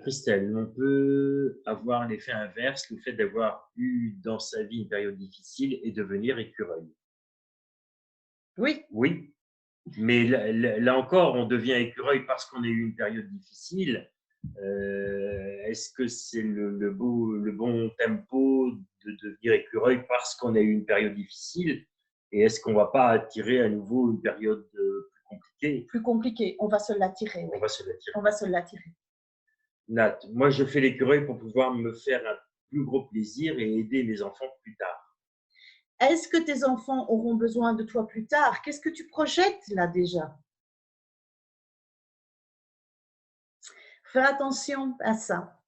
Christelle, on peut avoir l'effet inverse, le fait d'avoir eu dans sa vie une période difficile et devenir écureuil. Oui. Oui, mais là encore, on devient écureuil parce qu'on a eu une période difficile. Est-ce que c'est le bon tempo de devenir écureuil parce qu'on a eu une période difficile? Et est-ce qu'on ne va pas attirer à nouveau une période plus compliquée? Plus compliquée, on va se l'attirer. Oui. On va se l'attirer. Nat, moi je fais l'écureuil pour pouvoir me faire un plus gros plaisir et aider mes enfants plus tard. Est-ce que tes enfants auront besoin de toi plus tard? Qu'est-ce que tu projettes là déjà? Fais attention à ça.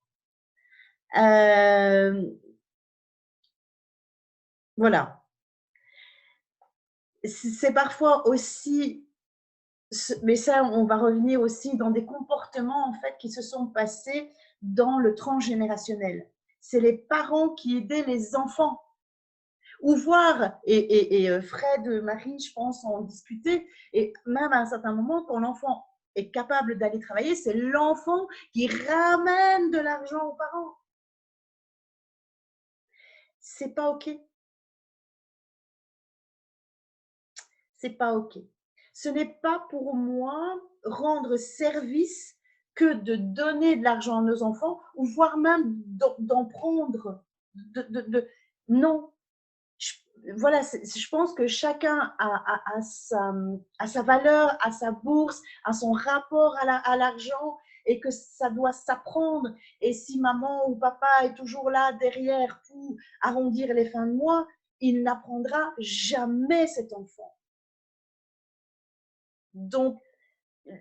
Voilà. C'est parfois aussi, mais ça, on va revenir aussi dans des comportements en fait qui se sont passés dans le transgénérationnel. C'est les parents qui aidaient les enfants. Ou voir, et Fred, Marie, je pense, en discuter, et même à un certain moment, quand l'enfant est capable d'aller travailler, c'est l'enfant qui ramène de l'argent aux parents. C'est pas OK. C'est pas OK. Ce n'est pas pour moi rendre service que de donner de l'argent à nos enfants, ou voire même d'en prendre. Non. Voilà, je pense que chacun a sa valeur, a sa bourse, a son rapport à l'argent, et que ça doit s'apprendre. Et si maman ou papa est toujours là derrière pour arrondir les fins de mois, il n'apprendra jamais cet enfant. Donc,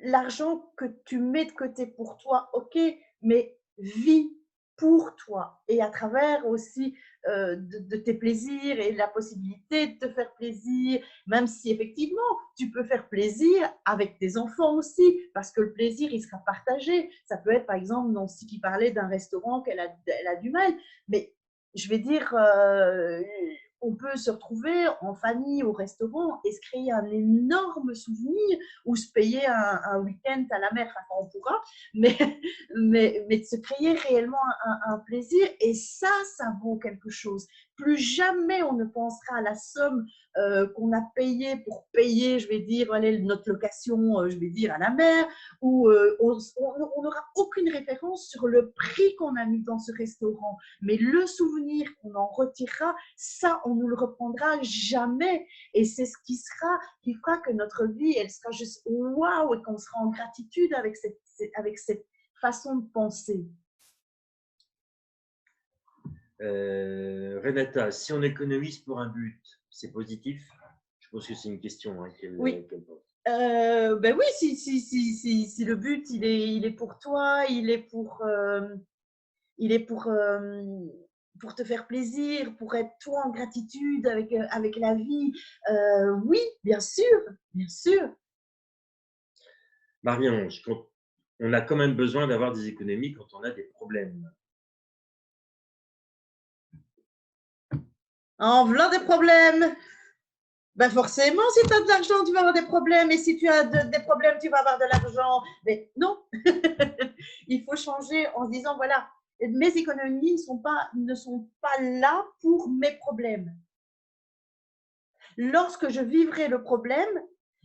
l'argent que tu mets de côté pour toi, OK, mais vis pour toi, et à travers aussi de tes plaisirs et la possibilité de te faire plaisir, même si effectivement tu peux faire plaisir avec tes enfants aussi, parce que le plaisir il sera partagé. Ça peut être par exemple Nancy qui parlait d'un restaurant qu'elle a du mal, mais je vais dire on peut se retrouver en famille au restaurant et se créer un énorme souvenir, ou se payer un week-end à la mer, enfin on pourra, mais de se créer réellement un plaisir, et ça vaut quelque chose. plus jamais on ne pensera à la somme qu'on a payée pour payer, je vais dire, allez, notre location, je vais dire, à la mer, ou on n'aura aucune référence sur le prix qu'on a mis dans ce restaurant. Mais le souvenir qu'on en retirera, ça, on ne le reprendra jamais. Et c'est ce qui fera que notre vie, elle sera juste waouh, et qu'on sera en gratitude avec cette façon de penser. Renata, si on économise pour un but, c'est positif? Je pense que c'est une question qu'elle pose. Ben oui, si le but il est pour toi, il est pour te faire plaisir, pour être toi en gratitude avec la vie, oui, bien sûr, bien sûr. Marie-Ange, on a quand même besoin d'avoir des économies quand on a des problèmes. En voulant des problèmes, ben forcément, si tu as de l'argent, tu vas avoir des problèmes. Et si tu as des problèmes, tu vas avoir de l'argent. Mais non, il faut changer en se disant, voilà, mes économies ne sont pas là pour mes problèmes. Lorsque je vivrai le problème,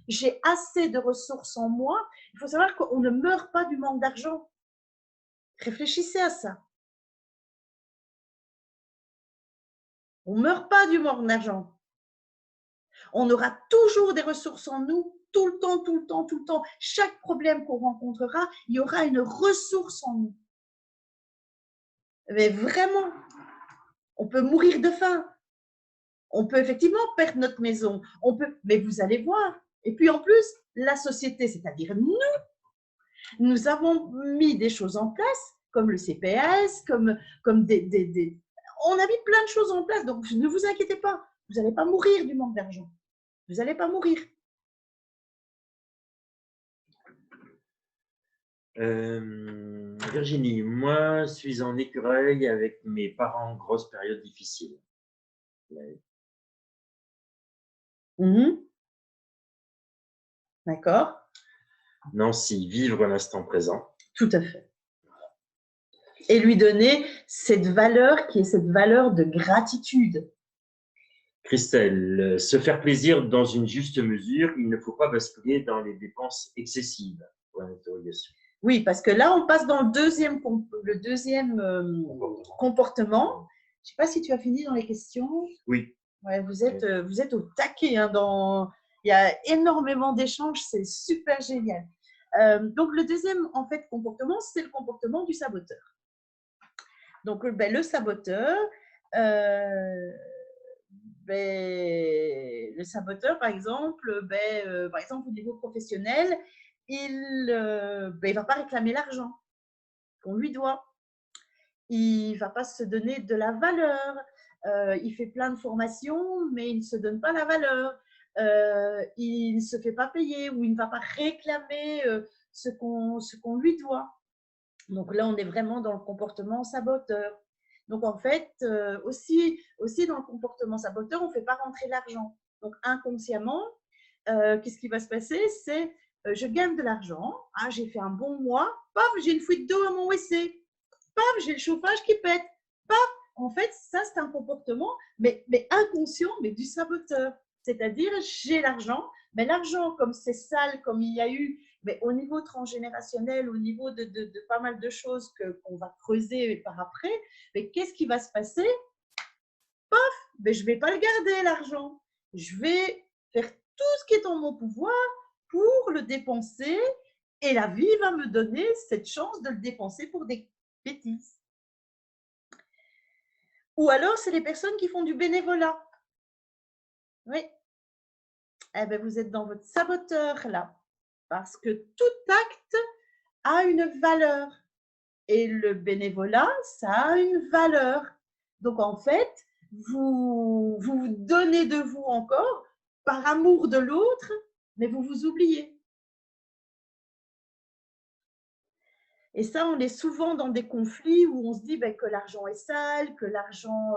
j'ai assez de ressources en moi. Il faut savoir qu'on ne meurt pas du manque d'argent. Réfléchissez à ça. On ne meurt pas du manque d'argent. On aura toujours des ressources en nous, tout le temps, tout le temps, tout le temps. Chaque problème qu'on rencontrera, il y aura une ressource en nous. Mais vraiment, on peut mourir de faim. On peut effectivement perdre notre maison. Mais vous allez voir. Et puis en plus, la société, c'est-à-dire nous avons mis des choses en place, comme le CPS, comme on a mis plein de choses en place. Donc, ne vous inquiétez pas. Vous n'allez pas mourir du manque d'argent. Vous n'allez pas mourir. Virginie, moi, je suis en écureuil avec mes parents, grosse période difficile. Ouais. D'accord. Nancy, vivre l'instant présent. Tout à fait. Et lui donner cette valeur qui est cette valeur de gratitude. Christelle, se faire plaisir dans une juste mesure, il ne faut pas basculer dans les dépenses excessives. Oui, parce que là, on passe dans le deuxième comportement. Je ne sais pas si tu as fini dans les questions. Oui. Ouais, vous êtes au taquet. Il y a énormément d'échanges, c'est super génial. Donc, le deuxième comportement, c'est le comportement du saboteur. Donc, le saboteur, par exemple, au niveau professionnel, il ne va pas réclamer l'argent qu'on lui doit. Il ne va pas se donner de la valeur. Il fait plein de formations, mais il ne se donne pas la valeur. Il ne se fait pas payer ou il ne va pas réclamer ce qu'on lui doit. Donc là, on est vraiment dans le comportement saboteur. Donc en fait, aussi dans le comportement saboteur, on ne fait pas rentrer l'argent. Donc inconsciemment, qu'est-ce qui va se passer? C'est je gagne de l'argent, j'ai fait un bon mois, paf, j'ai une fuite d'eau à mon WC, paf, j'ai le chauffage qui pète, paf. En fait, ça, c'est un comportement, mais inconscient, mais du saboteur. C'est-à-dire, j'ai l'argent, mais l'argent, comme c'est sale, comme il y a eu, mais au niveau transgénérationnel, au niveau de pas mal de choses qu'on va creuser par après, mais qu'est-ce qui va se passer? Paf, mais je ne vais pas le garder, l'argent. Je vais faire tout ce qui est en mon pouvoir pour le dépenser et la vie va me donner cette chance de le dépenser pour des bêtises. Ou alors, c'est les personnes qui font du bénévolat. Oui. Eh bien, vous êtes dans votre saboteur, là. Parce que tout acte a une valeur. Et le bénévolat, ça a une valeur. Donc, en fait, vous donnez de vous encore par amour de l'autre, mais vous vous oubliez. Et ça, on est souvent dans des conflits où on se dit que l'argent est sale, que l'argent…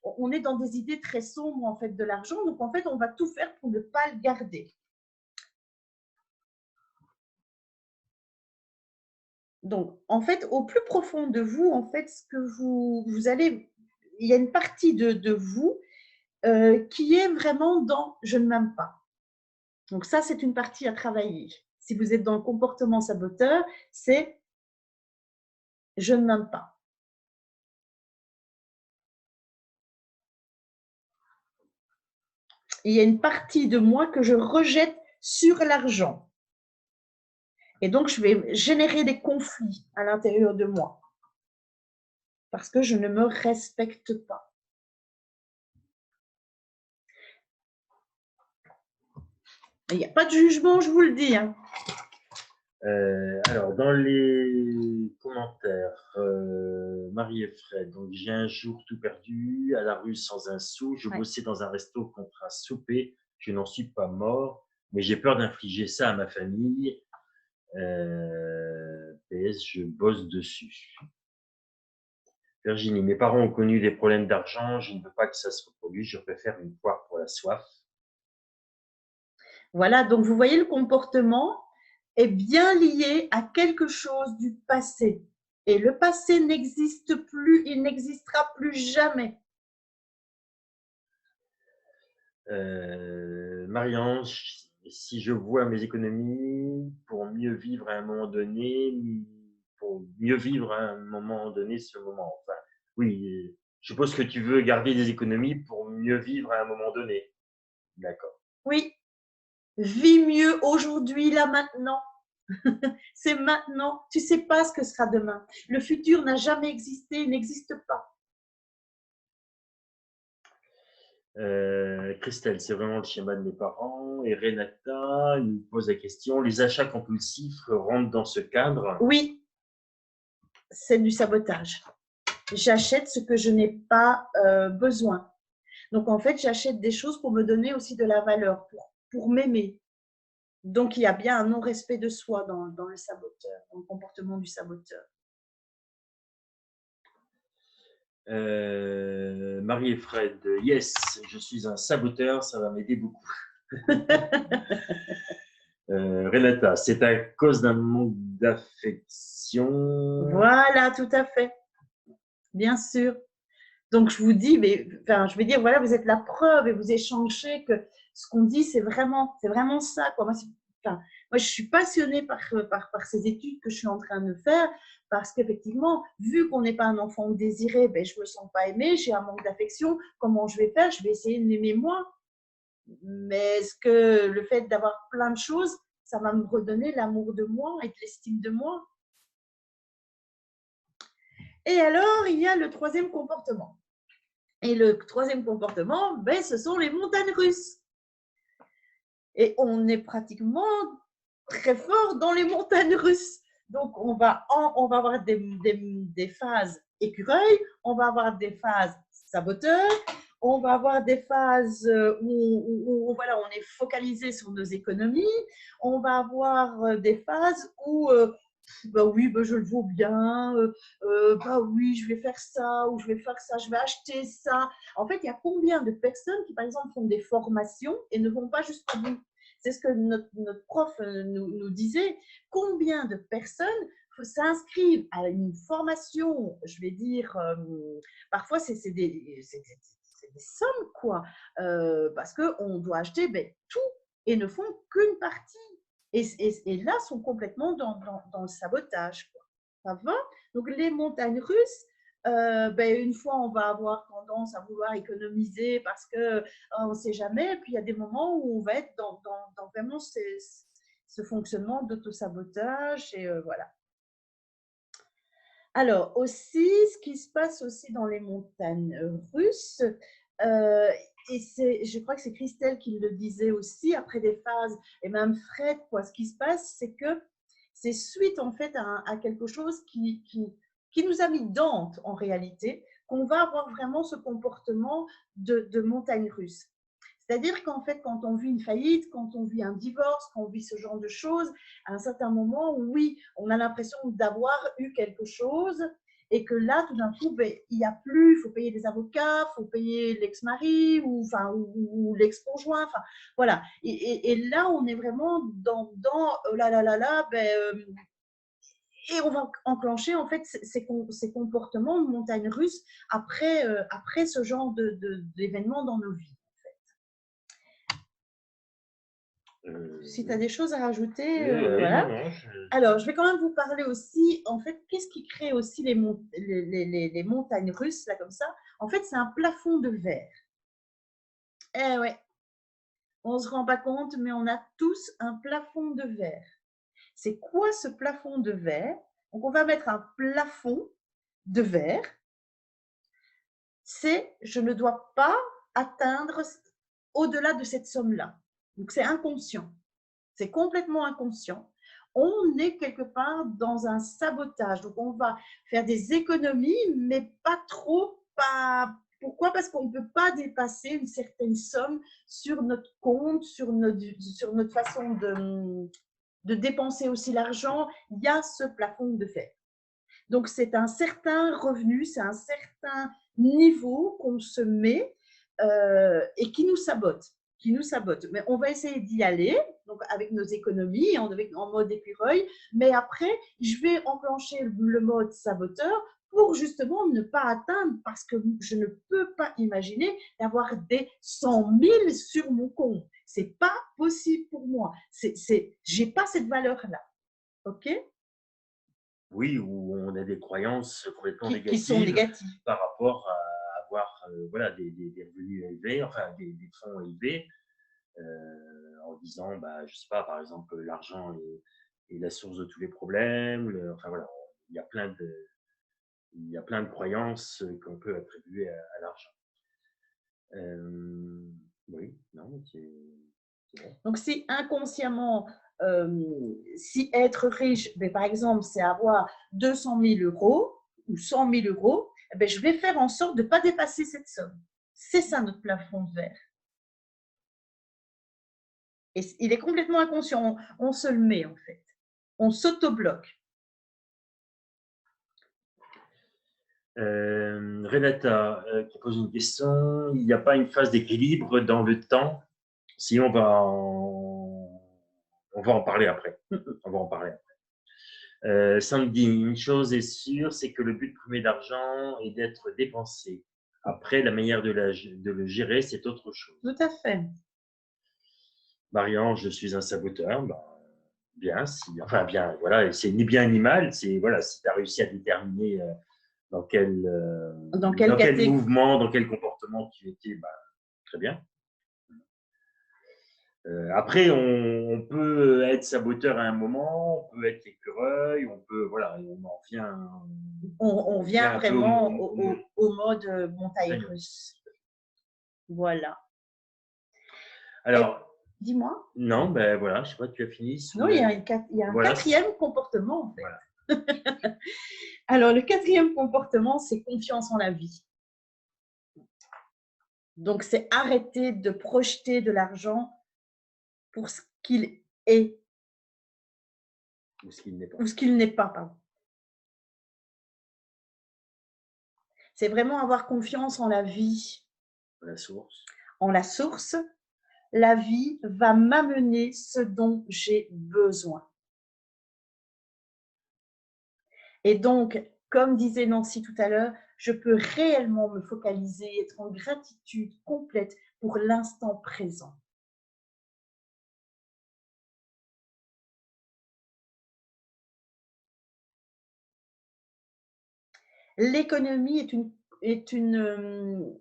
on est dans des idées très sombres en fait, de l'argent. Donc, en fait, on va tout faire pour ne pas le garder. Donc, en fait, au plus profond de vous, en fait, ce que vous allez il y a une partie de vous qui est vraiment dans « je ne m'aime pas ». Donc ça, c'est une partie à travailler. Si vous êtes dans le comportement saboteur, c'est « je ne m'aime pas ». Il y a une partie de moi que je rejette sur l'argent. Et donc, je vais générer des conflits à l'intérieur de moi parce que je ne me respecte pas. Il n'y a pas de jugement, je vous le dis. Hein. Alors, dans les commentaires, Marie et Fred, donc j'ai un jour tout perdu, à la rue sans un sou, je bossais dans un resto contre un souper, je n'en suis pas mort, mais j'ai peur d'infliger ça à ma famille. PS, je bosse dessus. Virginie, mes parents ont connu des problèmes d'argent, je ne veux pas que ça se reproduise, je préfère une poire pour la soif. Voilà, donc vous voyez, le comportement est bien lié à quelque chose du passé. Et le passé n'existe plus, il n'existera plus jamais. Marie-Ange, si je vois mes économies pour mieux vivre à un moment donné, ce moment. Enfin, oui, je suppose que tu veux garder des économies pour mieux vivre à un moment donné. D'accord. Oui, vis mieux aujourd'hui, là, maintenant. C'est maintenant. Tu ne sais pas ce que sera demain. Le futur n'a jamais existé, il n'existe pas. Christelle, c'est vraiment le schéma de mes parents. Et Renata nous pose la question, les achats compulsifs rentrent dans ce cadre? Oui, c'est du sabotage. J'achète ce que je n'ai pas besoin. Donc, en fait, j'achète des choses pour me donner aussi de la valeur, pour m'aimer. Donc, il y a bien un non-respect de soi dans le saboteur, dans le comportement du saboteur. Marie et Fred, yes, je suis un saboteur, ça va m'aider beaucoup. Renata, c'est à cause d'un manque d'affection. Voilà, tout à fait. Bien sûr. Donc, je vous dis, mais, enfin, je vais dire, voilà, vous êtes la preuve et vous échangez que ce qu'on dit, c'est vraiment ça. Quoi. Moi, je suis passionnée par ces études que je suis en train de faire parce qu'effectivement, vu qu'on n'est pas un enfant désiré, ben, je ne me sens pas aimée, j'ai un manque d'affection. Comment je vais faire? Je vais essayer de m'aimer moi. Mais est-ce que le fait d'avoir plein de choses, ça va me redonner l'amour de moi et de l'estime de moi? Et alors, il y a le troisième comportement. Et le troisième comportement, ben, ce sont les montagnes russes. Et on est pratiquement très fort dans les montagnes russes. Donc, on va avoir des phases écureuils, on va avoir des phases saboteurs, on va avoir des phases où voilà, on est focalisé sur nos économies, on va avoir des phases où bah oui, bah je le vaux bien, bah oui, je vais faire ça, ou je vais faire ça, je vais acheter ça. En fait, il y a combien de personnes qui, par exemple, font des formations et ne vont pas jusqu'au bout? C'est ce que notre prof nous disait. Combien de personnes s'inscrivent à une formation, je vais dire, parfois c'est des sommes, quoi, parce qu'on doit acheter tout et ne font qu'une partie. Et là, sont complètement dans le sabotage. Quoi. Ça va? Donc, les montagnes russes, une fois, on va avoir tendance à vouloir économiser parce qu'on ne sait jamais. Puis, il y a des moments où on va être dans vraiment ce fonctionnement d'auto-sabotage. Et voilà. Alors, aussi, ce qui se passe aussi dans les montagnes russes, et je crois que c'est Christelle qui le disait aussi, après des phases, et même Fred, quoi, ce qui se passe, c'est que c'est suite en fait à quelque chose qui nous a mis Dante en réalité, qu'on va avoir vraiment ce comportement de montagne russe. C'est-à-dire qu'en fait, quand on vit une faillite, quand on vit un divorce, quand on vit ce genre de choses, à un certain moment, oui, on a l'impression d'avoir eu quelque chose et que là, tout d'un coup, il n'y a plus, il faut payer les avocats, il faut payer l'ex-mari ou l'ex-conjoint. Enfin, voilà. Et là, on est vraiment dans oh là là là là, et on va enclencher en fait ces comportements de montagne russe après ce genre d'événements dans nos vies. Si tu as des choses à rajouter, voilà. Non, Alors, je vais quand même vous parler aussi, en fait, qu'est-ce qui crée aussi les montagnes russes, là, comme ça? En fait, c'est un plafond de verre. Eh ouais, on ne se rend pas compte, mais on a tous un plafond de verre. C'est quoi ce plafond de verre? Donc, on va mettre un plafond de verre. C'est, je ne dois pas atteindre au-delà de cette somme-là. Donc, c'est inconscient. C'est complètement inconscient. On est quelque part dans un sabotage. Donc, on va faire des économies, mais pas trop. Pourquoi? Parce qu'on ne peut pas dépasser une certaine somme sur notre compte, sur notre façon de dépenser aussi l'argent. Il y a ce plafond de verre. Donc, c'est un certain revenu, c'est un certain niveau qu'on se met et qui nous sabote. Mais on va essayer d'y aller, donc avec nos économies, en mode écureuil, mais après, je vais enclencher le mode saboteur pour justement ne pas atteindre, parce que je ne peux pas imaginer d'avoir des 100 000 sur mon compte. Ce n'est pas possible pour moi. Je n'ai pas cette valeur-là. OK? Oui, où on a des croyances complètement qui sont négatives par rapport à avoir voilà, des revenus élevés, enfin des fonds élevés, en disant, bah, je sais pas, par exemple, l'argent est la source de tous les problèmes. Enfin voilà, il y a plein de croyances qu'on peut attribuer à l'argent. Oui, non, c'est bon. Donc, si inconsciemment, si être riche, ben, par exemple, c'est avoir 200 000 euros ou 100 000 euros, ben, je vais faire en sorte de ne pas dépasser cette somme. C'est ça notre plafond de verre. Et il est complètement inconscient. On se le met, en fait. On s'auto-bloque. Renata qui pose une question. Il n'y a pas une phase d'équilibre dans le temps? Si on va en parler après. On va en parler après. Sandy, une chose est sûre, c'est que le but premier d'argent est d'être dépensé. Après, la manière de le gérer, c'est autre chose. Tout à fait. Marianne, je suis un saboteur. Ben, bien, bien, voilà, c'est ni bien ni mal. C'est, voilà, si tu as réussi à déterminer dans quel mouvement, dans quel comportement tu étais, ben, très bien. Après, on peut être saboteur à un moment, on peut être écureuil, on peut, voilà, on en vient. On vient vraiment au mode montagne russe. Voilà. Alors, dis-moi. Non, ben voilà, je sais pas, tu as fini. Non, il y a un quatrième comportement, en fait. Voilà. Alors, le quatrième comportement, c'est confiance en la vie. Donc, c'est arrêter de projeter de l'argent pour ce qu'il est. Ou ce qu'il n'est pas. Ou ce qu'il n'est pas, pardon. C'est vraiment avoir confiance en la vie. En la source. En la source. La vie va m'amener ce dont j'ai besoin. Et donc, comme disait Nancy tout à l'heure, je peux réellement me focaliser, être en gratitude complète pour l'instant présent. L'économie est une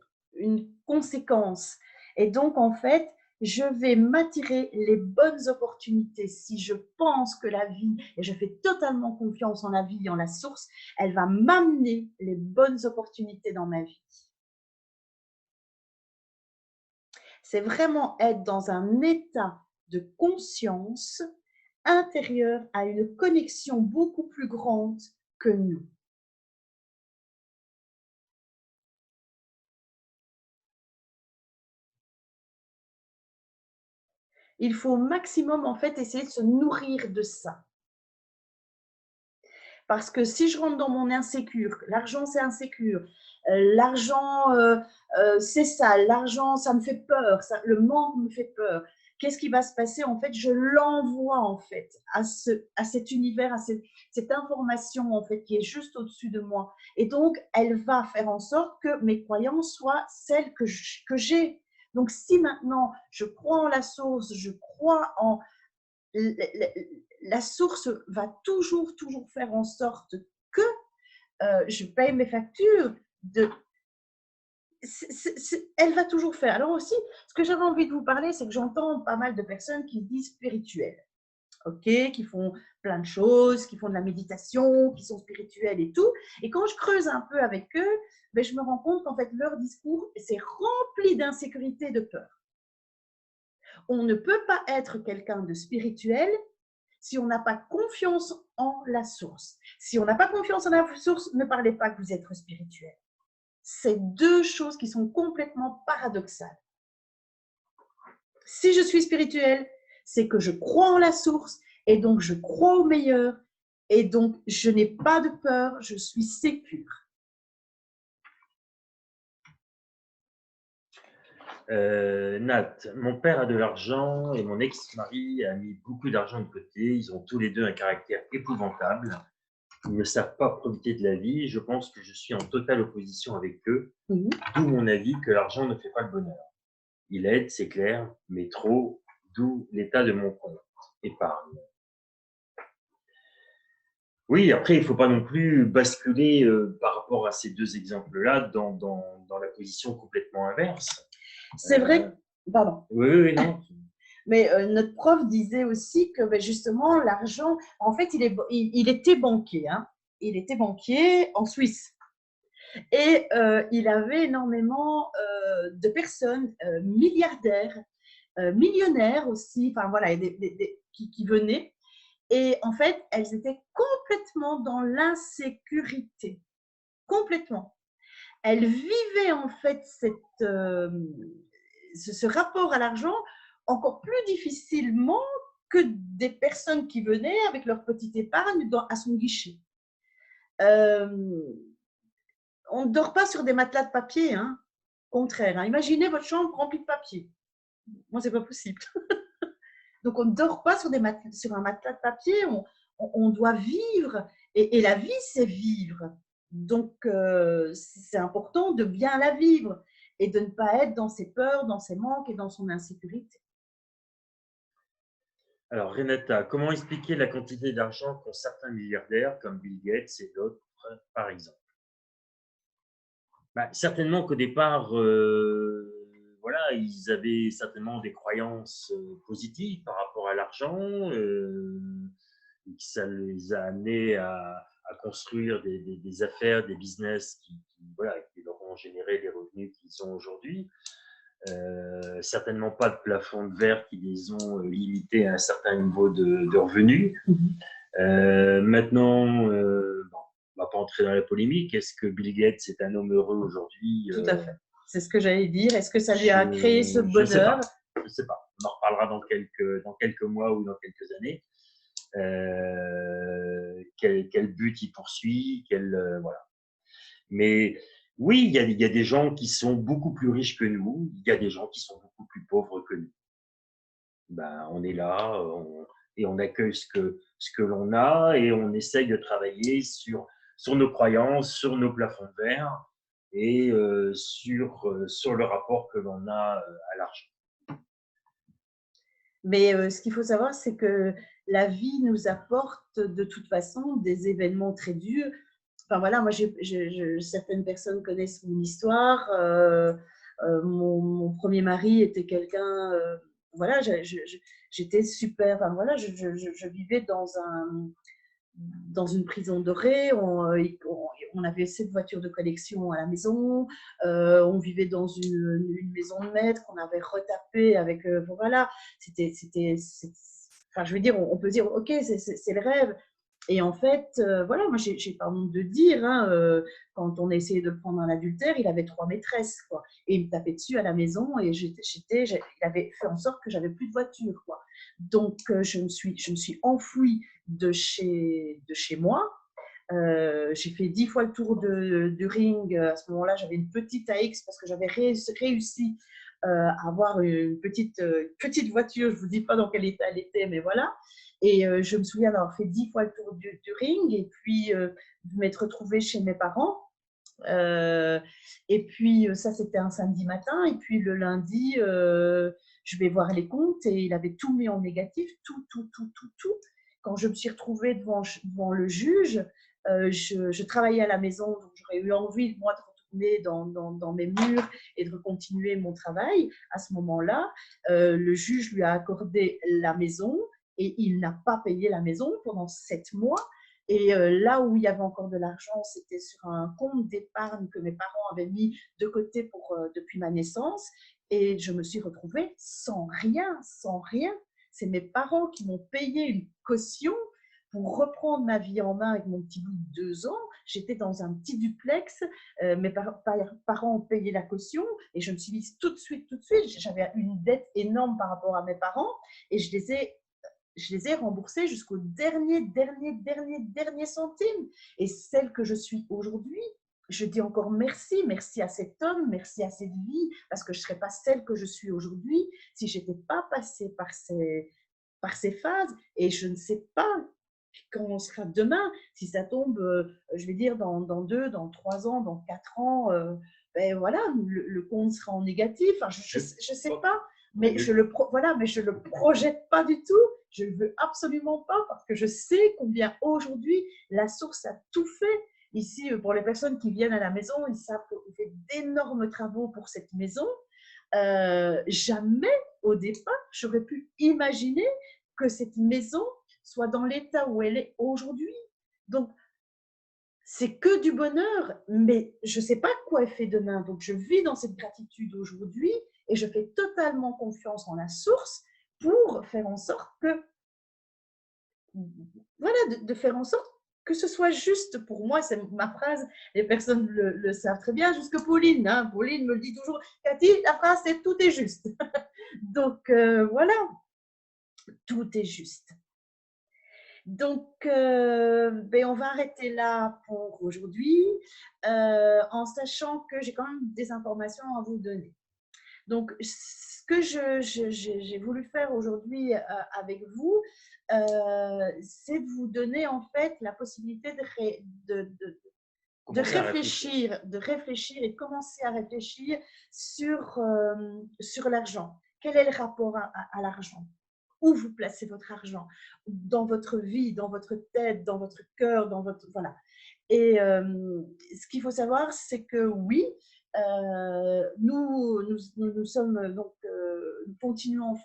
conséquence. Et donc, en fait, je vais m'attirer les bonnes opportunités. Si je pense que la vie, et je fais totalement confiance en la vie, en la source, elle va m'amener les bonnes opportunités dans ma vie. C'est vraiment être dans un état de conscience intérieure à une connexion beaucoup plus grande que nous. Il faut au maximum, en fait, essayer de se nourrir de ça. Parce que si je rentre dans mon insécure, l'argent c'est insécure, l'argent c'est ça, l'argent ça me fait peur, le manque me fait peur. qu'est-ce qui va se passer? En fait, je l'envoie en fait à cet univers, à cette information en fait qui est juste au-dessus de moi. Et donc, elle va faire en sorte que mes croyances soient celles que j'ai. Donc, si maintenant je crois en la source, je crois en la source va toujours faire en sorte que je paye mes factures. Elle va toujours faire. Alors aussi, ce que j'avais envie de vous parler, c'est que j'entends pas mal de personnes qui disent spirituelles, ok, qui font plein de choses, qui font de la méditation, qui sont spirituelles et tout. Et quand je creuse un peu avec eux, ben, je me rends compte qu'en fait, leur discours, c'est rempli d'insécurité et de peur. On ne peut pas être quelqu'un de spirituel si on n'a pas confiance en la source. Si on n'a pas confiance en la source, ne parlez pas que vous êtes spirituel. C'est deux choses qui sont complètement paradoxales. Si je suis spirituelle, c'est que je crois en la source et donc je crois au meilleur et donc je n'ai pas de peur, je suis sécure. Nat, mon père a de l'argent et mon ex-mari a mis beaucoup d'argent de côté. Ils ont tous les deux un caractère épouvantable. Ils ne savent pas profiter de la vie. Je pense que je suis en totale opposition avec eux. D'où mon avis que l'argent ne fait pas le bonheur. Il aide, c'est clair, mais trop, d'où l'état de mon compte épargne. Oui, après, il ne faut pas non plus basculer par rapport à ces deux exemples-là dans la position complètement inverse. C'est vrai, pardon. Oui, non. Mais notre prof disait aussi que ben, justement, l'argent, en fait, il était banquier. Hein. Il était banquier en Suisse. Et il avait énormément de personnes milliardaires, millionnaires aussi, enfin voilà, qui venaient. Et en fait, elles étaient complètement dans l'insécurité. Complètement. Elles vivaient en fait ce rapport à l'argent encore plus difficilement que des personnes qui venaient avec leur petite épargne à son guichet. On ne dort pas sur des matelas de papier, hein. Contraire. Hein. Imaginez votre chambre remplie de papier. Moi, c'est pas possible. Donc, on ne dort pas sur un matelas de papier. On doit vivre. Et la vie, c'est vivre. Donc, c'est important de bien la vivre et de ne pas être dans ses peurs, dans ses manques et dans son insécurité. Alors, Renata, comment expliquer la quantité d'argent qu'ont certains milliardaires comme Bill Gates et d'autres, par exemple? Certainement qu'au départ, voilà, ils avaient certainement des croyances positives par rapport à l'argent, et que ça les a amenés à construire des affaires, des business voilà, qui leur ont généré les revenus qu'ils ont aujourd'hui. Certainement pas de plafond de verre qui les ont limités à un certain niveau de revenus. Maintenant, bon, on ne va pas entrer dans la polémique. Est-ce que Bill Gates est un homme heureux aujourd'hui? Tout à fait. C'est ce que j'allais dire. Est-ce que ça lui a créé ce bonheur? Je ne sais pas. On en reparlera dans quelques mois ou dans quelques années. Quel but il poursuit, voilà. Mais oui, il y a des gens qui sont beaucoup plus riches que nous, il y a des gens qui sont beaucoup plus pauvres que nous. On est là et on accueille ce que l'on a et on essaye de travailler sur nos croyances, sur nos plafonds de verre et sur le rapport que l'on a à l'argent. Mais ce qu'il faut savoir, c'est que la vie nous apporte de toute façon des événements très durs. Enfin voilà, moi, certaines personnes connaissent mon histoire. Mon premier mari était quelqu'un, voilà, j'étais super. Enfin voilà, je vivais dans une prison dorée. On avait 7 voitures de collection à la maison. On vivait dans une maison de maître qu'on avait retapée avec. Voilà, enfin, je veux dire, on peut dire, ok, c'est le rêve. Et en fait, voilà, moi, j'ai pas honte de dire, hein, quand on a essayé de le prendre en adultère, il avait 3 maîtresses, quoi. Et il me tapait dessus à la maison et il avait fait en sorte que j'avais plus de voiture, quoi. Donc, je me suis enfouie de chez moi. J'ai fait 10 fois le tour du ring. À ce moment-là, j'avais une petite AX parce que j'avais réussi avoir une petite voiture. Je ne vous dis pas dans quel état elle était, mais voilà. Et je me souviens d'avoir fait 10 fois le tour du ring et puis de m'être retrouvée chez mes parents. Et puis ça, c'était un samedi matin. Et puis le lundi, je vais voir les comptes et il avait tout mis en négatif, tout. Quand je me suis retrouvée devant le juge, je travaillais à la maison, donc j'aurais eu envie, moi, de retourner dans mes murs et de continuer mon travail. À ce moment-là, le juge lui a accordé la maison et il n'a pas payé la maison pendant 7 mois. Et là où il y avait encore de l'argent, c'était sur un compte d'épargne que mes parents avaient mis de côté depuis ma naissance. Et je me suis retrouvée sans rien, sans rien. C'est mes parents qui m'ont payé une caution pour reprendre ma vie en main avec mon petit bout de 2 ans. J'étais dans un petit duplex. Mes parents ont payé la caution et je me suis mise tout de suite. J'avais une dette énorme par rapport à mes parents et je les ai remboursés jusqu'au dernier centime. Et celle que je suis aujourd'hui, je dis encore merci à cet homme, merci à cette vie, parce que je ne serais pas celle que je suis aujourd'hui si je n'étais pas passée par ces phases. Et je ne sais pas quand on sera demain, si ça tombe, je vais dire, dans 2, dans 3 ans, dans 4 ans, ben voilà, le compte sera en négatif. Enfin, je ne sais pas, mais je le projette pas du tout. Je ne le veux absolument pas parce que je sais combien aujourd'hui la source a tout fait. Ici, pour les personnes qui viennent à la maison, ils savent qu'on fait d'énormes travaux pour cette maison. Jamais, au départ, j'aurais pu imaginer que cette maison soit dans l'état où elle est aujourd'hui. Donc, c'est que du bonheur, mais je ne sais pas quoi elle fait demain. Donc, je vis dans cette gratitude aujourd'hui et je fais totalement confiance en la source pour faire en sorte que, voilà, de faire en sorte que ce soit juste pour moi. C'est ma phrase, les personnes le savent très bien, jusque Pauline. Hein. Pauline me le dit toujours, Cathy, la phrase, c'est tout est juste. Donc, voilà, tout est juste. Donc, on va arrêter là pour aujourd'hui, en sachant que j'ai quand même des informations à vous donner. Donc, ce que j'ai voulu faire aujourd'hui avec vous, c'est de vous donner en fait la possibilité de réfléchir et de commencer à réfléchir sur l'argent. Quel est le rapport à l'argent? Où vous placez votre argent dans votre vie, dans votre tête, dans votre cœur, voilà. Et ce qu'il faut savoir, c'est que oui, nous sommes donc nous continuons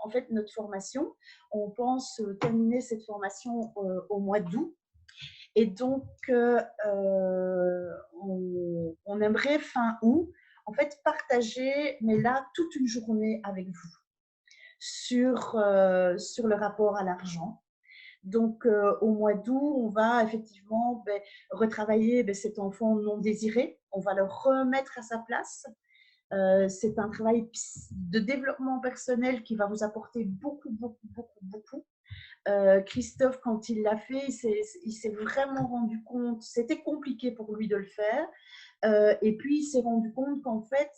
en fait notre formation. On pense terminer cette formation au mois d'août. Et donc, on aimerait fin août, en fait, partager, mais là, toute une journée avec vous sur le rapport à l'argent. Donc, au mois d'août, on va effectivement retravailler cet enfant non désiré. On va le remettre à sa place. C'est un travail de développement personnel qui va vous apporter beaucoup. Christophe, quand il l'a fait, il s'est vraiment rendu compte, c'était compliqué pour lui de le faire. Et puis, il s'est rendu compte qu'en fait,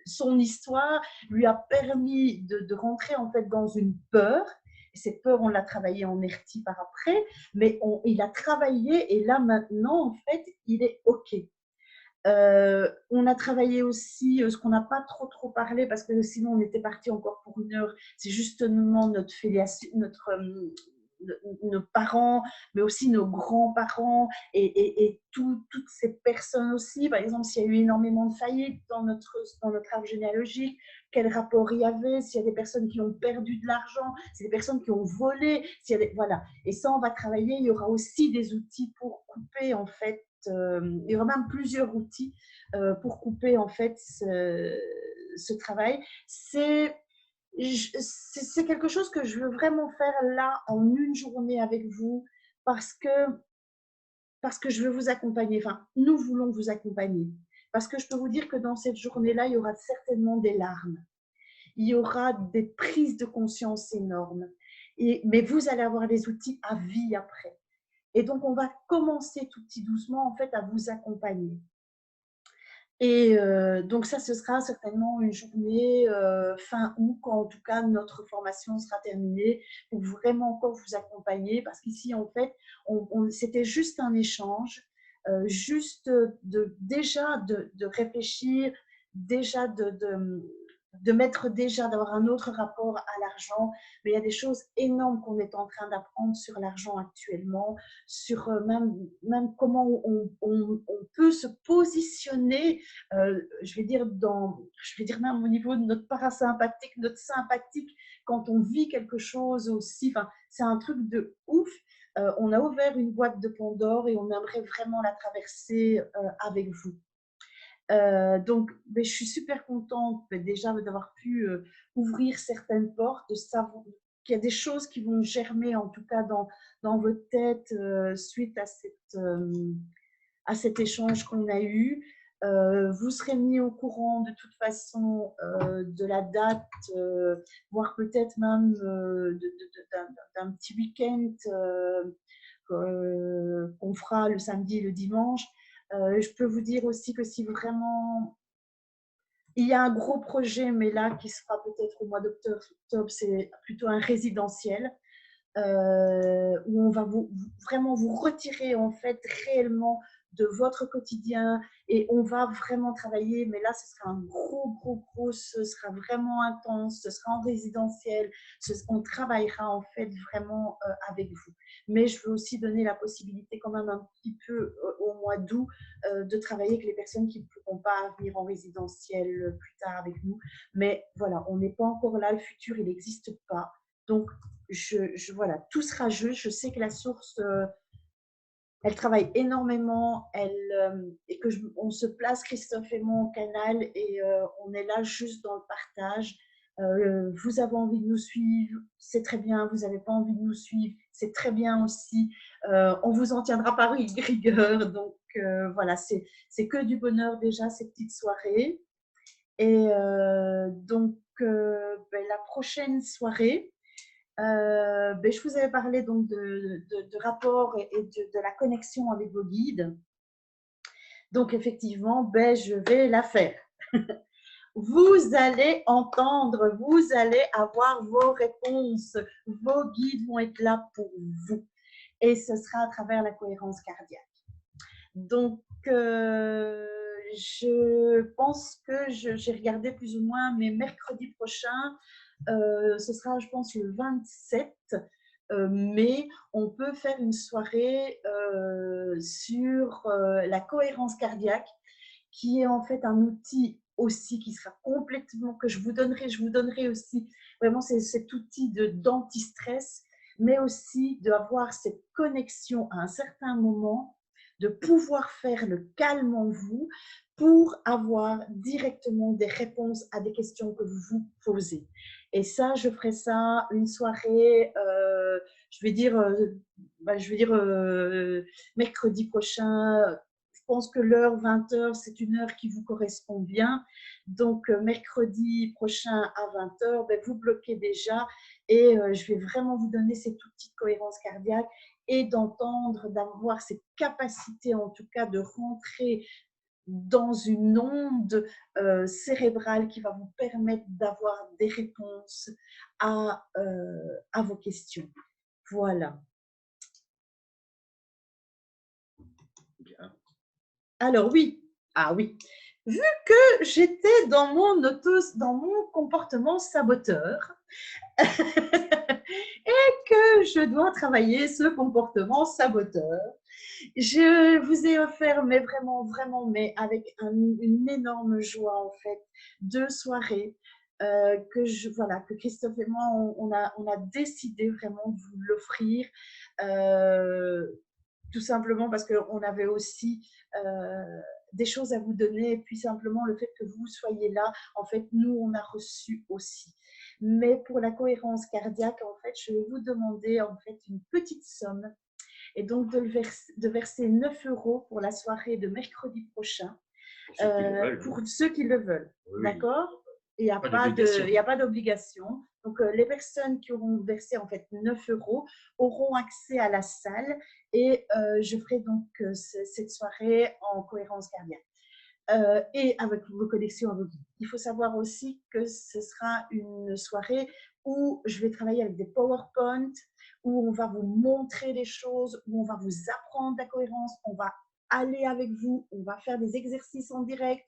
son histoire lui a permis de rentrer en fait dans une peur. Et cette peur, on l'a travaillée en ERTI par après, mais il a travaillé et là maintenant, en fait, il est OK. On a travaillé aussi ce qu'on n'a pas trop parlé parce que sinon on était parti encore pour 1 heure. C'est justement notre filiation, nos parents, mais aussi nos grands-parents et toutes ces personnes aussi. Par exemple, s'il y a eu énormément de faillites dans notre arbre généalogique, quel rapport il y avait, s'il y a des personnes qui ont perdu de l'argent, s'il y a des personnes qui ont volé, voilà. Et ça, on va travailler. Il y aura aussi des outils pour couper en fait. Il y aura même plusieurs outils pour couper en fait ce travail. C'est quelque chose que je veux vraiment faire là en une journée avec vous parce que je veux vous accompagner. Enfin, nous voulons vous accompagner. Parce que je peux vous dire que dans cette journée-là, il y aura certainement des larmes. Il y aura des prises de conscience énormes. Mais vous allez avoir des outils à vie après. Et donc, on va commencer tout petit doucement en fait à vous accompagner. Et donc ça, ce sera certainement une journée fin août, quand en tout cas notre formation sera terminée, pour vraiment encore vous accompagner, parce qu'ici, en fait, c'était juste un échange, juste déjà de réfléchir, déjà de mettre déjà, d'avoir un autre rapport à l'argent. Mais il y a des choses énormes qu'on est en train d'apprendre sur l'argent actuellement, sur même comment on peut se positionner, je vais dire même au niveau de notre parasympathique, notre sympathique, quand on vit quelque chose aussi. Enfin, c'est un truc de ouf. On a ouvert une boîte de Pandore et on aimerait vraiment la traverser avec vous. Donc, mais je suis super contente déjà d'avoir pu ouvrir certaines portes, de savoir qu'il y a des choses qui vont germer, en tout cas dans votre tête, suite à cet échange qu'on a eu. Vous serez mis au courant de toute façon de la date, voire peut-être même d'un petit week-end qu'on fera le samedi et le dimanche. Je peux vous dire aussi que si vraiment il y a un gros projet, mais là qui sera peut-être au mois d'octobre, c'est plutôt un résidentiel où on va vraiment vous retirer en fait réellement de votre quotidien et on va vraiment travailler. Mais là, ce sera un gros, ce sera vraiment intense, ce sera en résidentiel, on travaillera en fait vraiment avec vous. Mais je veux aussi donner la possibilité quand même un petit peu au mois d'août de travailler avec les personnes qui ne pourront pas venir en résidentiel plus tard avec nous. Mais voilà, on n'est pas encore là, le futur, il n'existe pas. Donc, voilà, tout sera juste. Je sais que la source, elle travaille énormément, et que on se place, Christophe et moi, au canal, et on est là juste dans le partage. Vous avez envie de nous suivre, c'est très bien. Vous n'avez pas envie de nous suivre, c'est très bien aussi. On vous en tiendra par rigueur. Donc voilà, c'est que du bonheur déjà, ces petites soirées. Et donc, la prochaine soirée, je vous avais parlé donc de rapport et de la connexion avec vos guides. Donc, effectivement, je vais la faire. Vous allez entendre, vous allez avoir vos réponses. Vos guides vont être là pour vous. Et ce sera à travers la cohérence cardiaque. Donc, je pense que j'ai regardé plus ou moins, mais mercredi prochain, ce sera, je pense, le 27 mai, on peut faire une soirée sur la cohérence cardiaque, qui est en fait un outil aussi qui sera complètement, que je vous donnerai aussi vraiment cet outil d'anti-stress, mais aussi d'avoir cette connexion à un certain moment, de pouvoir faire le calme en vous pour avoir directement des réponses à des questions que vous vous posez. Et ça, je ferai ça une soirée, je vais dire mercredi prochain. Je pense que l'heure 20h, c'est une heure qui vous correspond bien. Donc, mercredi prochain à 20h, vous bloquez déjà et je vais vraiment vous donner cet outil de cohérence cardiaque et d'entendre, d'avoir cette capacité en tout cas de rentrer dans une onde cérébrale qui va vous permettre d'avoir des réponses à vos questions. Voilà. Bien. Alors oui, vu que j'étais dans mon comportement saboteur et que je dois travailler ce comportement saboteur, je vous ai offert, mais vraiment, mais avec une énorme joie en fait, 2 soirées que Christophe et moi, on a décidé vraiment de vous l'offrir, tout simplement parce qu'on avait aussi des choses à vous donner, et puis simplement le fait que vous soyez là, en fait, nous, on a reçu aussi. Mais pour la cohérence cardiaque, en fait, je vais vous demander en fait une petite somme, et donc de verser 9 € pour la soirée de mercredi prochain, pour ceux qui le veulent. Oui. D'accord? Il n'y a pas d'obligation. Donc, les personnes qui auront versé en fait 9 € auront accès à la salle, et je ferai donc cette soirée en cohérence cardiaque. et avec vos connexions à vos guides. Il faut savoir aussi que ce sera une soirée où je vais travailler avec des PowerPoint, où on va vous montrer les choses, où on va vous apprendre la cohérence, on va aller avec vous, on va faire des exercices en direct,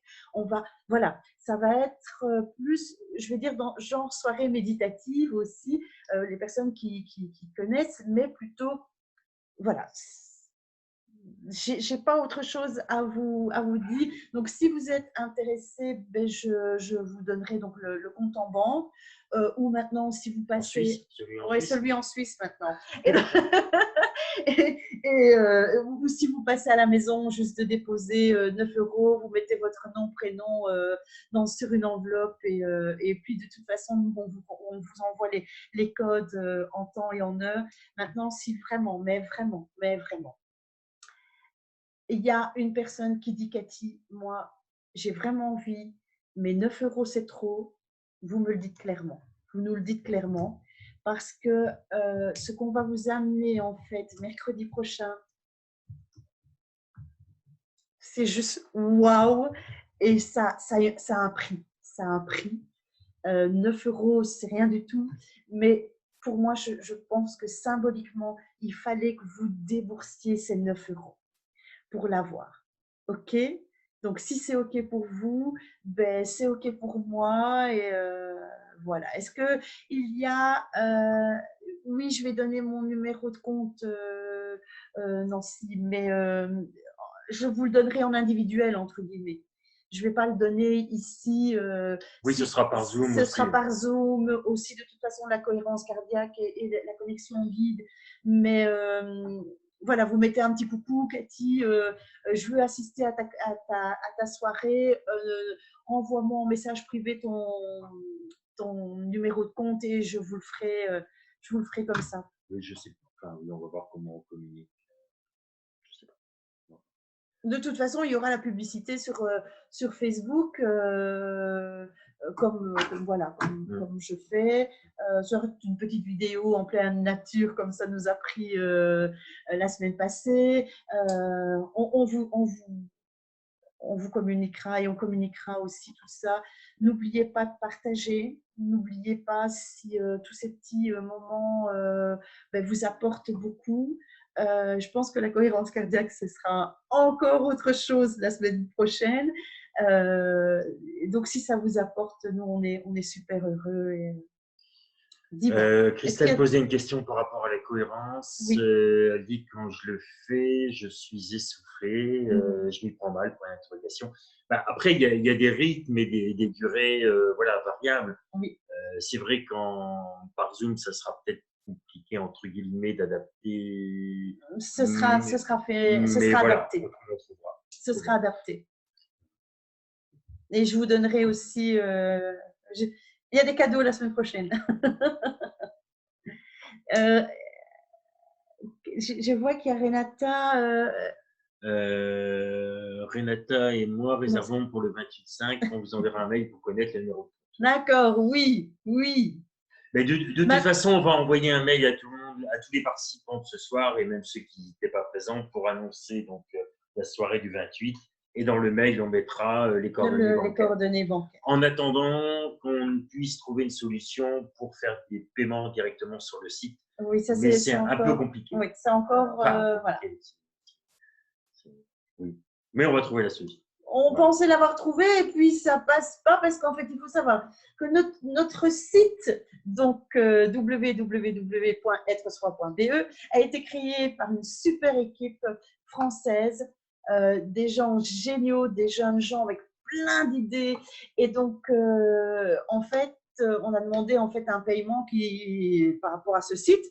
voilà, ça va être plus, je vais dire, dans genre soirée méditative aussi, les personnes qui connaissent, mais plutôt, voilà. J'ai pas autre chose à vous dire. Donc, si vous êtes intéressé, ben je vous donnerai donc le compte en banque. Ou maintenant, si vous passez… Suisse, celui en Oui, Suisse. celui en Suisse maintenant. Ou si vous passez à la maison, juste de déposer 9 €, vous mettez votre nom, prénom sur une enveloppe et puis de toute façon, on vous envoie les codes en temps et en heure. Maintenant, si vraiment, mais vraiment, il y a une personne qui dit, Cathy, moi, j'ai vraiment envie, mais 9 € c'est trop, vous me le dites clairement. Vous nous le dites clairement, parce que ce qu'on va vous amener, en fait, mercredi prochain, c'est juste waouh, et ça a un prix. Ça a un prix. 9 €, c'est rien du tout, mais pour moi, je pense que symboliquement, il fallait que vous déboursiez ces 9 € pour l'avoir. OK? Donc, si c'est OK pour vous, ben, c'est OK pour moi. Et voilà. Est-ce qu'il y a… oui, je vais donner mon numéro de compte, Nancy, mais je vous le donnerai en individuel, entre guillemets. Je ne vais pas le donner ici. Oui, ce sera par Zoom Ce aussi. sera par Zoom aussi, de toute façon, la cohérence cardiaque et la connexion guide. Mais voilà, vous mettez un petit coucou, Cathy, je veux assister à ta soirée, envoie-moi en message privé ton numéro de compte et je vous le ferai comme ça. Oui, je sais pas. Enfin, oui, on va voir comment on communique. Je sais pas. Non. De toute façon, il y aura la publicité sur Facebook, comme je fais. Sur une petite vidéo en pleine nature, comme ça nous a pris la semaine passée. On vous communiquera, et on communiquera aussi tout ça. N'oubliez pas de partager. N'oubliez pas si tous ces petits moments vous apportent beaucoup. Je pense que la cohérence cardiaque, ce sera encore autre chose la semaine prochaine. Donc, si ça vous apporte, nous, on est super heureux. Christelle posait une question par rapport à la cohérence. Oui. Elle dit que quand je le fais, je suis essoufflé, je m'y prends mal pour l'interrogation. Après, il y a des rythmes et des durées variables. Oui. C'est vrai qu'en par Zoom, ça sera peut-être compliqué, entre guillemets, d'adapter. Ce sera adapté. Ce sera adapté. Et je vous donnerai aussi… il y a des cadeaux la semaine prochaine. Je vois qu'il y a Renata. Renata et moi réservons pour le 28/5. On vous enverra un mail pour connaître le numéro. D'accord, oui. Mais de toute façon, on va envoyer un mail à tout le monde, à tous les participants de ce soir et même ceux qui n'étaient pas présents pour annoncer donc la soirée du 28. Et dans le mail, on mettra les coordonnées bancaires. En attendant qu'on puisse trouver une solution pour faire des paiements directement sur le site. Oui, ça c'est un peu compliqué. Oui, c'est encore… voilà. Oui, mais on va trouver la solution. On pensait l'avoir trouvé et puis ça passe pas, parce qu'en fait, il faut savoir que notre site, donc www.être-soi.be, a été créé par une super équipe française, des gens géniaux, des jeunes gens avec plein d'idées. Et donc, en fait, on a demandé un paiement par rapport à ce site.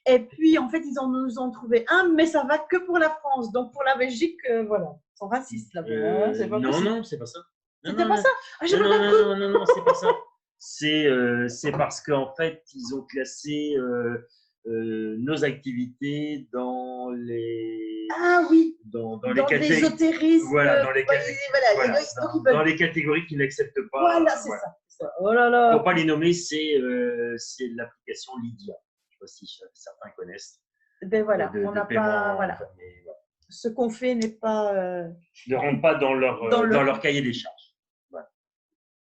Et puis, en fait, ils nous ont trouvé un, mais ça va que pour la France. Donc, pour la Belgique, voilà. Ils sont racistes là-bas. Non, c'est pas ça. C'était pas ça? Non, c'est pas ça. C'est parce qu'en fait, ils ont classé nos activités dans les… Ah oui, dans l'ésotérisme. Voilà, dans les catégories qui n'acceptent pas. Voilà, c'est ça. Oh là là. Pour ne pas les nommer, c'est l'application Lydia. Je ne sais pas si certains connaissent. Ben voilà, on n'a pas… Voilà. ce qu'on fait n'est pas ne rentrent pas dans dans leur cahier des charges. Voilà.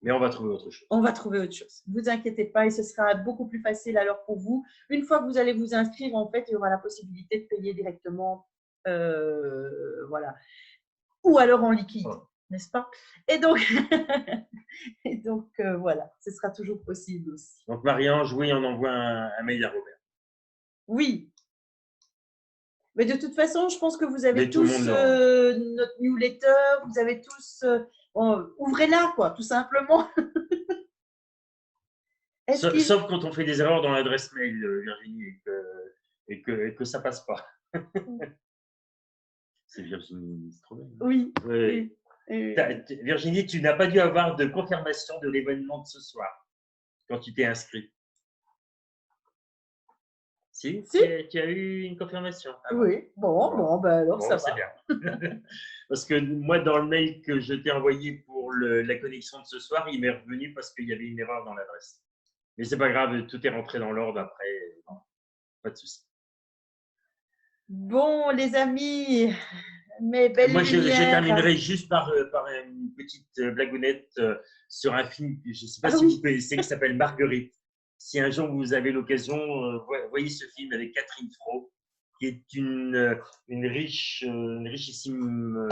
Mais on va trouver autre chose. On va trouver autre chose. Ne vous inquiétez pas et ce sera beaucoup plus facile alors pour vous. Une fois que vous allez vous inscrire, en fait, il y aura la possibilité de payer directement, voilà, ou alors en liquide, n'est-ce pas? Et donc, voilà, ce sera toujours possible aussi. Donc Marie-Ange, oui, on envoie un mail à Robert. Oui. Mais de toute façon, je pense que vous avez Mais tout le tous monde l'aura. notre newsletter, vous avez tous, ouvrez-la, quoi, tout simplement. Sauf quand on fait des erreurs dans l'adresse mail, Virginie, et que ça passe pas. C'est Virginie Stroman. Oui. Oui. Virginie, tu n'as pas dû avoir de confirmation de l'événement de ce soir quand tu t'es inscrit. Si, tu as eu une confirmation. Oui, bon, ben alors ça c'est va. Bien. Parce que moi, dans le mail que je t'ai envoyé pour la connexion de ce soir, il m'est revenu parce qu'il y avait une erreur dans l'adresse. Mais c'est pas grave, tout est rentré dans l'ordre après. Non, pas de souci. Bon, les amis, mes belles Moi, je lumières. terminerai juste par une petite blagounette sur un film, je ne sais pas si oui. vous connaissez, qui s'appelle Marguerite. Si un jour vous avez l'occasion, voyez ce film avec Catherine Fro, qui est une richissime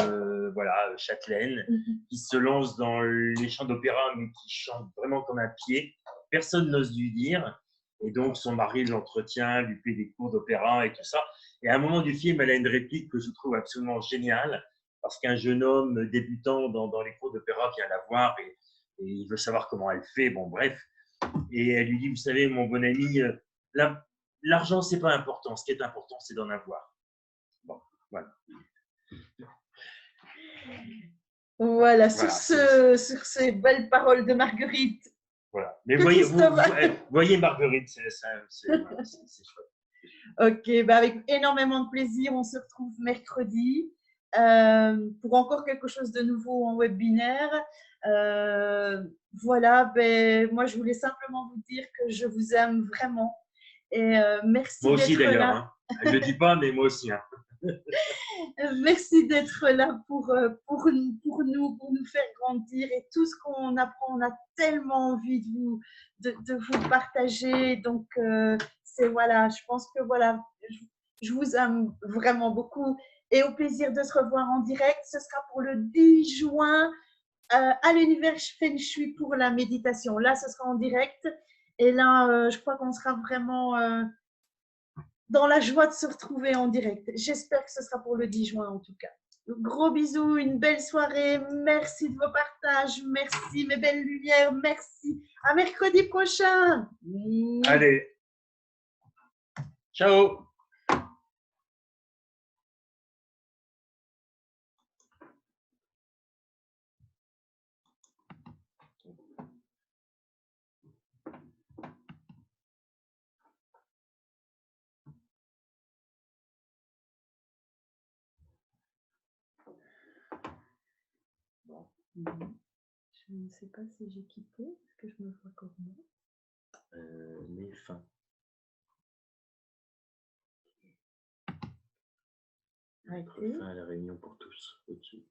voilà, châtelaine, qui se lance dans les chants d'opéra, mais qui chante vraiment comme un pied. Personne n'ose lui dire. Et donc, son mari l'entretient, lui paie des cours d'opéra et tout ça. Et à un moment du film, elle a une réplique que je trouve absolument géniale, parce qu'un jeune homme débutant dans les cours d'opéra vient la voir et il veut savoir comment elle fait. Bon, bref. Et elle lui dit, vous savez, mon bon ami, l'argent, c'est pas important. Ce qui est important, c'est d'en avoir. Bon, voilà. Voilà, sur ces belles paroles de Marguerite. Voilà. Mais voyez Marguerite, c'est chouette. Ok, bah avec énormément de plaisir, on se retrouve mercredi pour encore quelque chose de nouveau en webinaire. Voilà, ben, moi je voulais simplement vous dire que je vous aime vraiment et merci moi aussi d'ailleurs, là. Hein. Elle ne le dit pas, mais moi aussi. Hein. Merci d'être là pour nous faire grandir et tout ce qu'on apprend, on a tellement envie de vous partager. Donc, voilà, je pense que voilà, je vous aime vraiment beaucoup et au plaisir de se revoir en direct. Ce sera pour le 10 juin à l'univers Feng Shui pour la méditation. Là, ce sera en direct et là, je crois qu'on sera vraiment dans la joie de se retrouver en direct. J'espère que ce sera pour le 10 juin en tout cas. Gros bisous, une belle soirée. Merci de vos partages. Merci mes belles lumières. Merci. À mercredi prochain. Allez. Ciao. Je ne sais pas si j'ai quitté. Est-ce que je me vois comme moi Mais fin. Fin à la réunion pour tous. Au-dessus.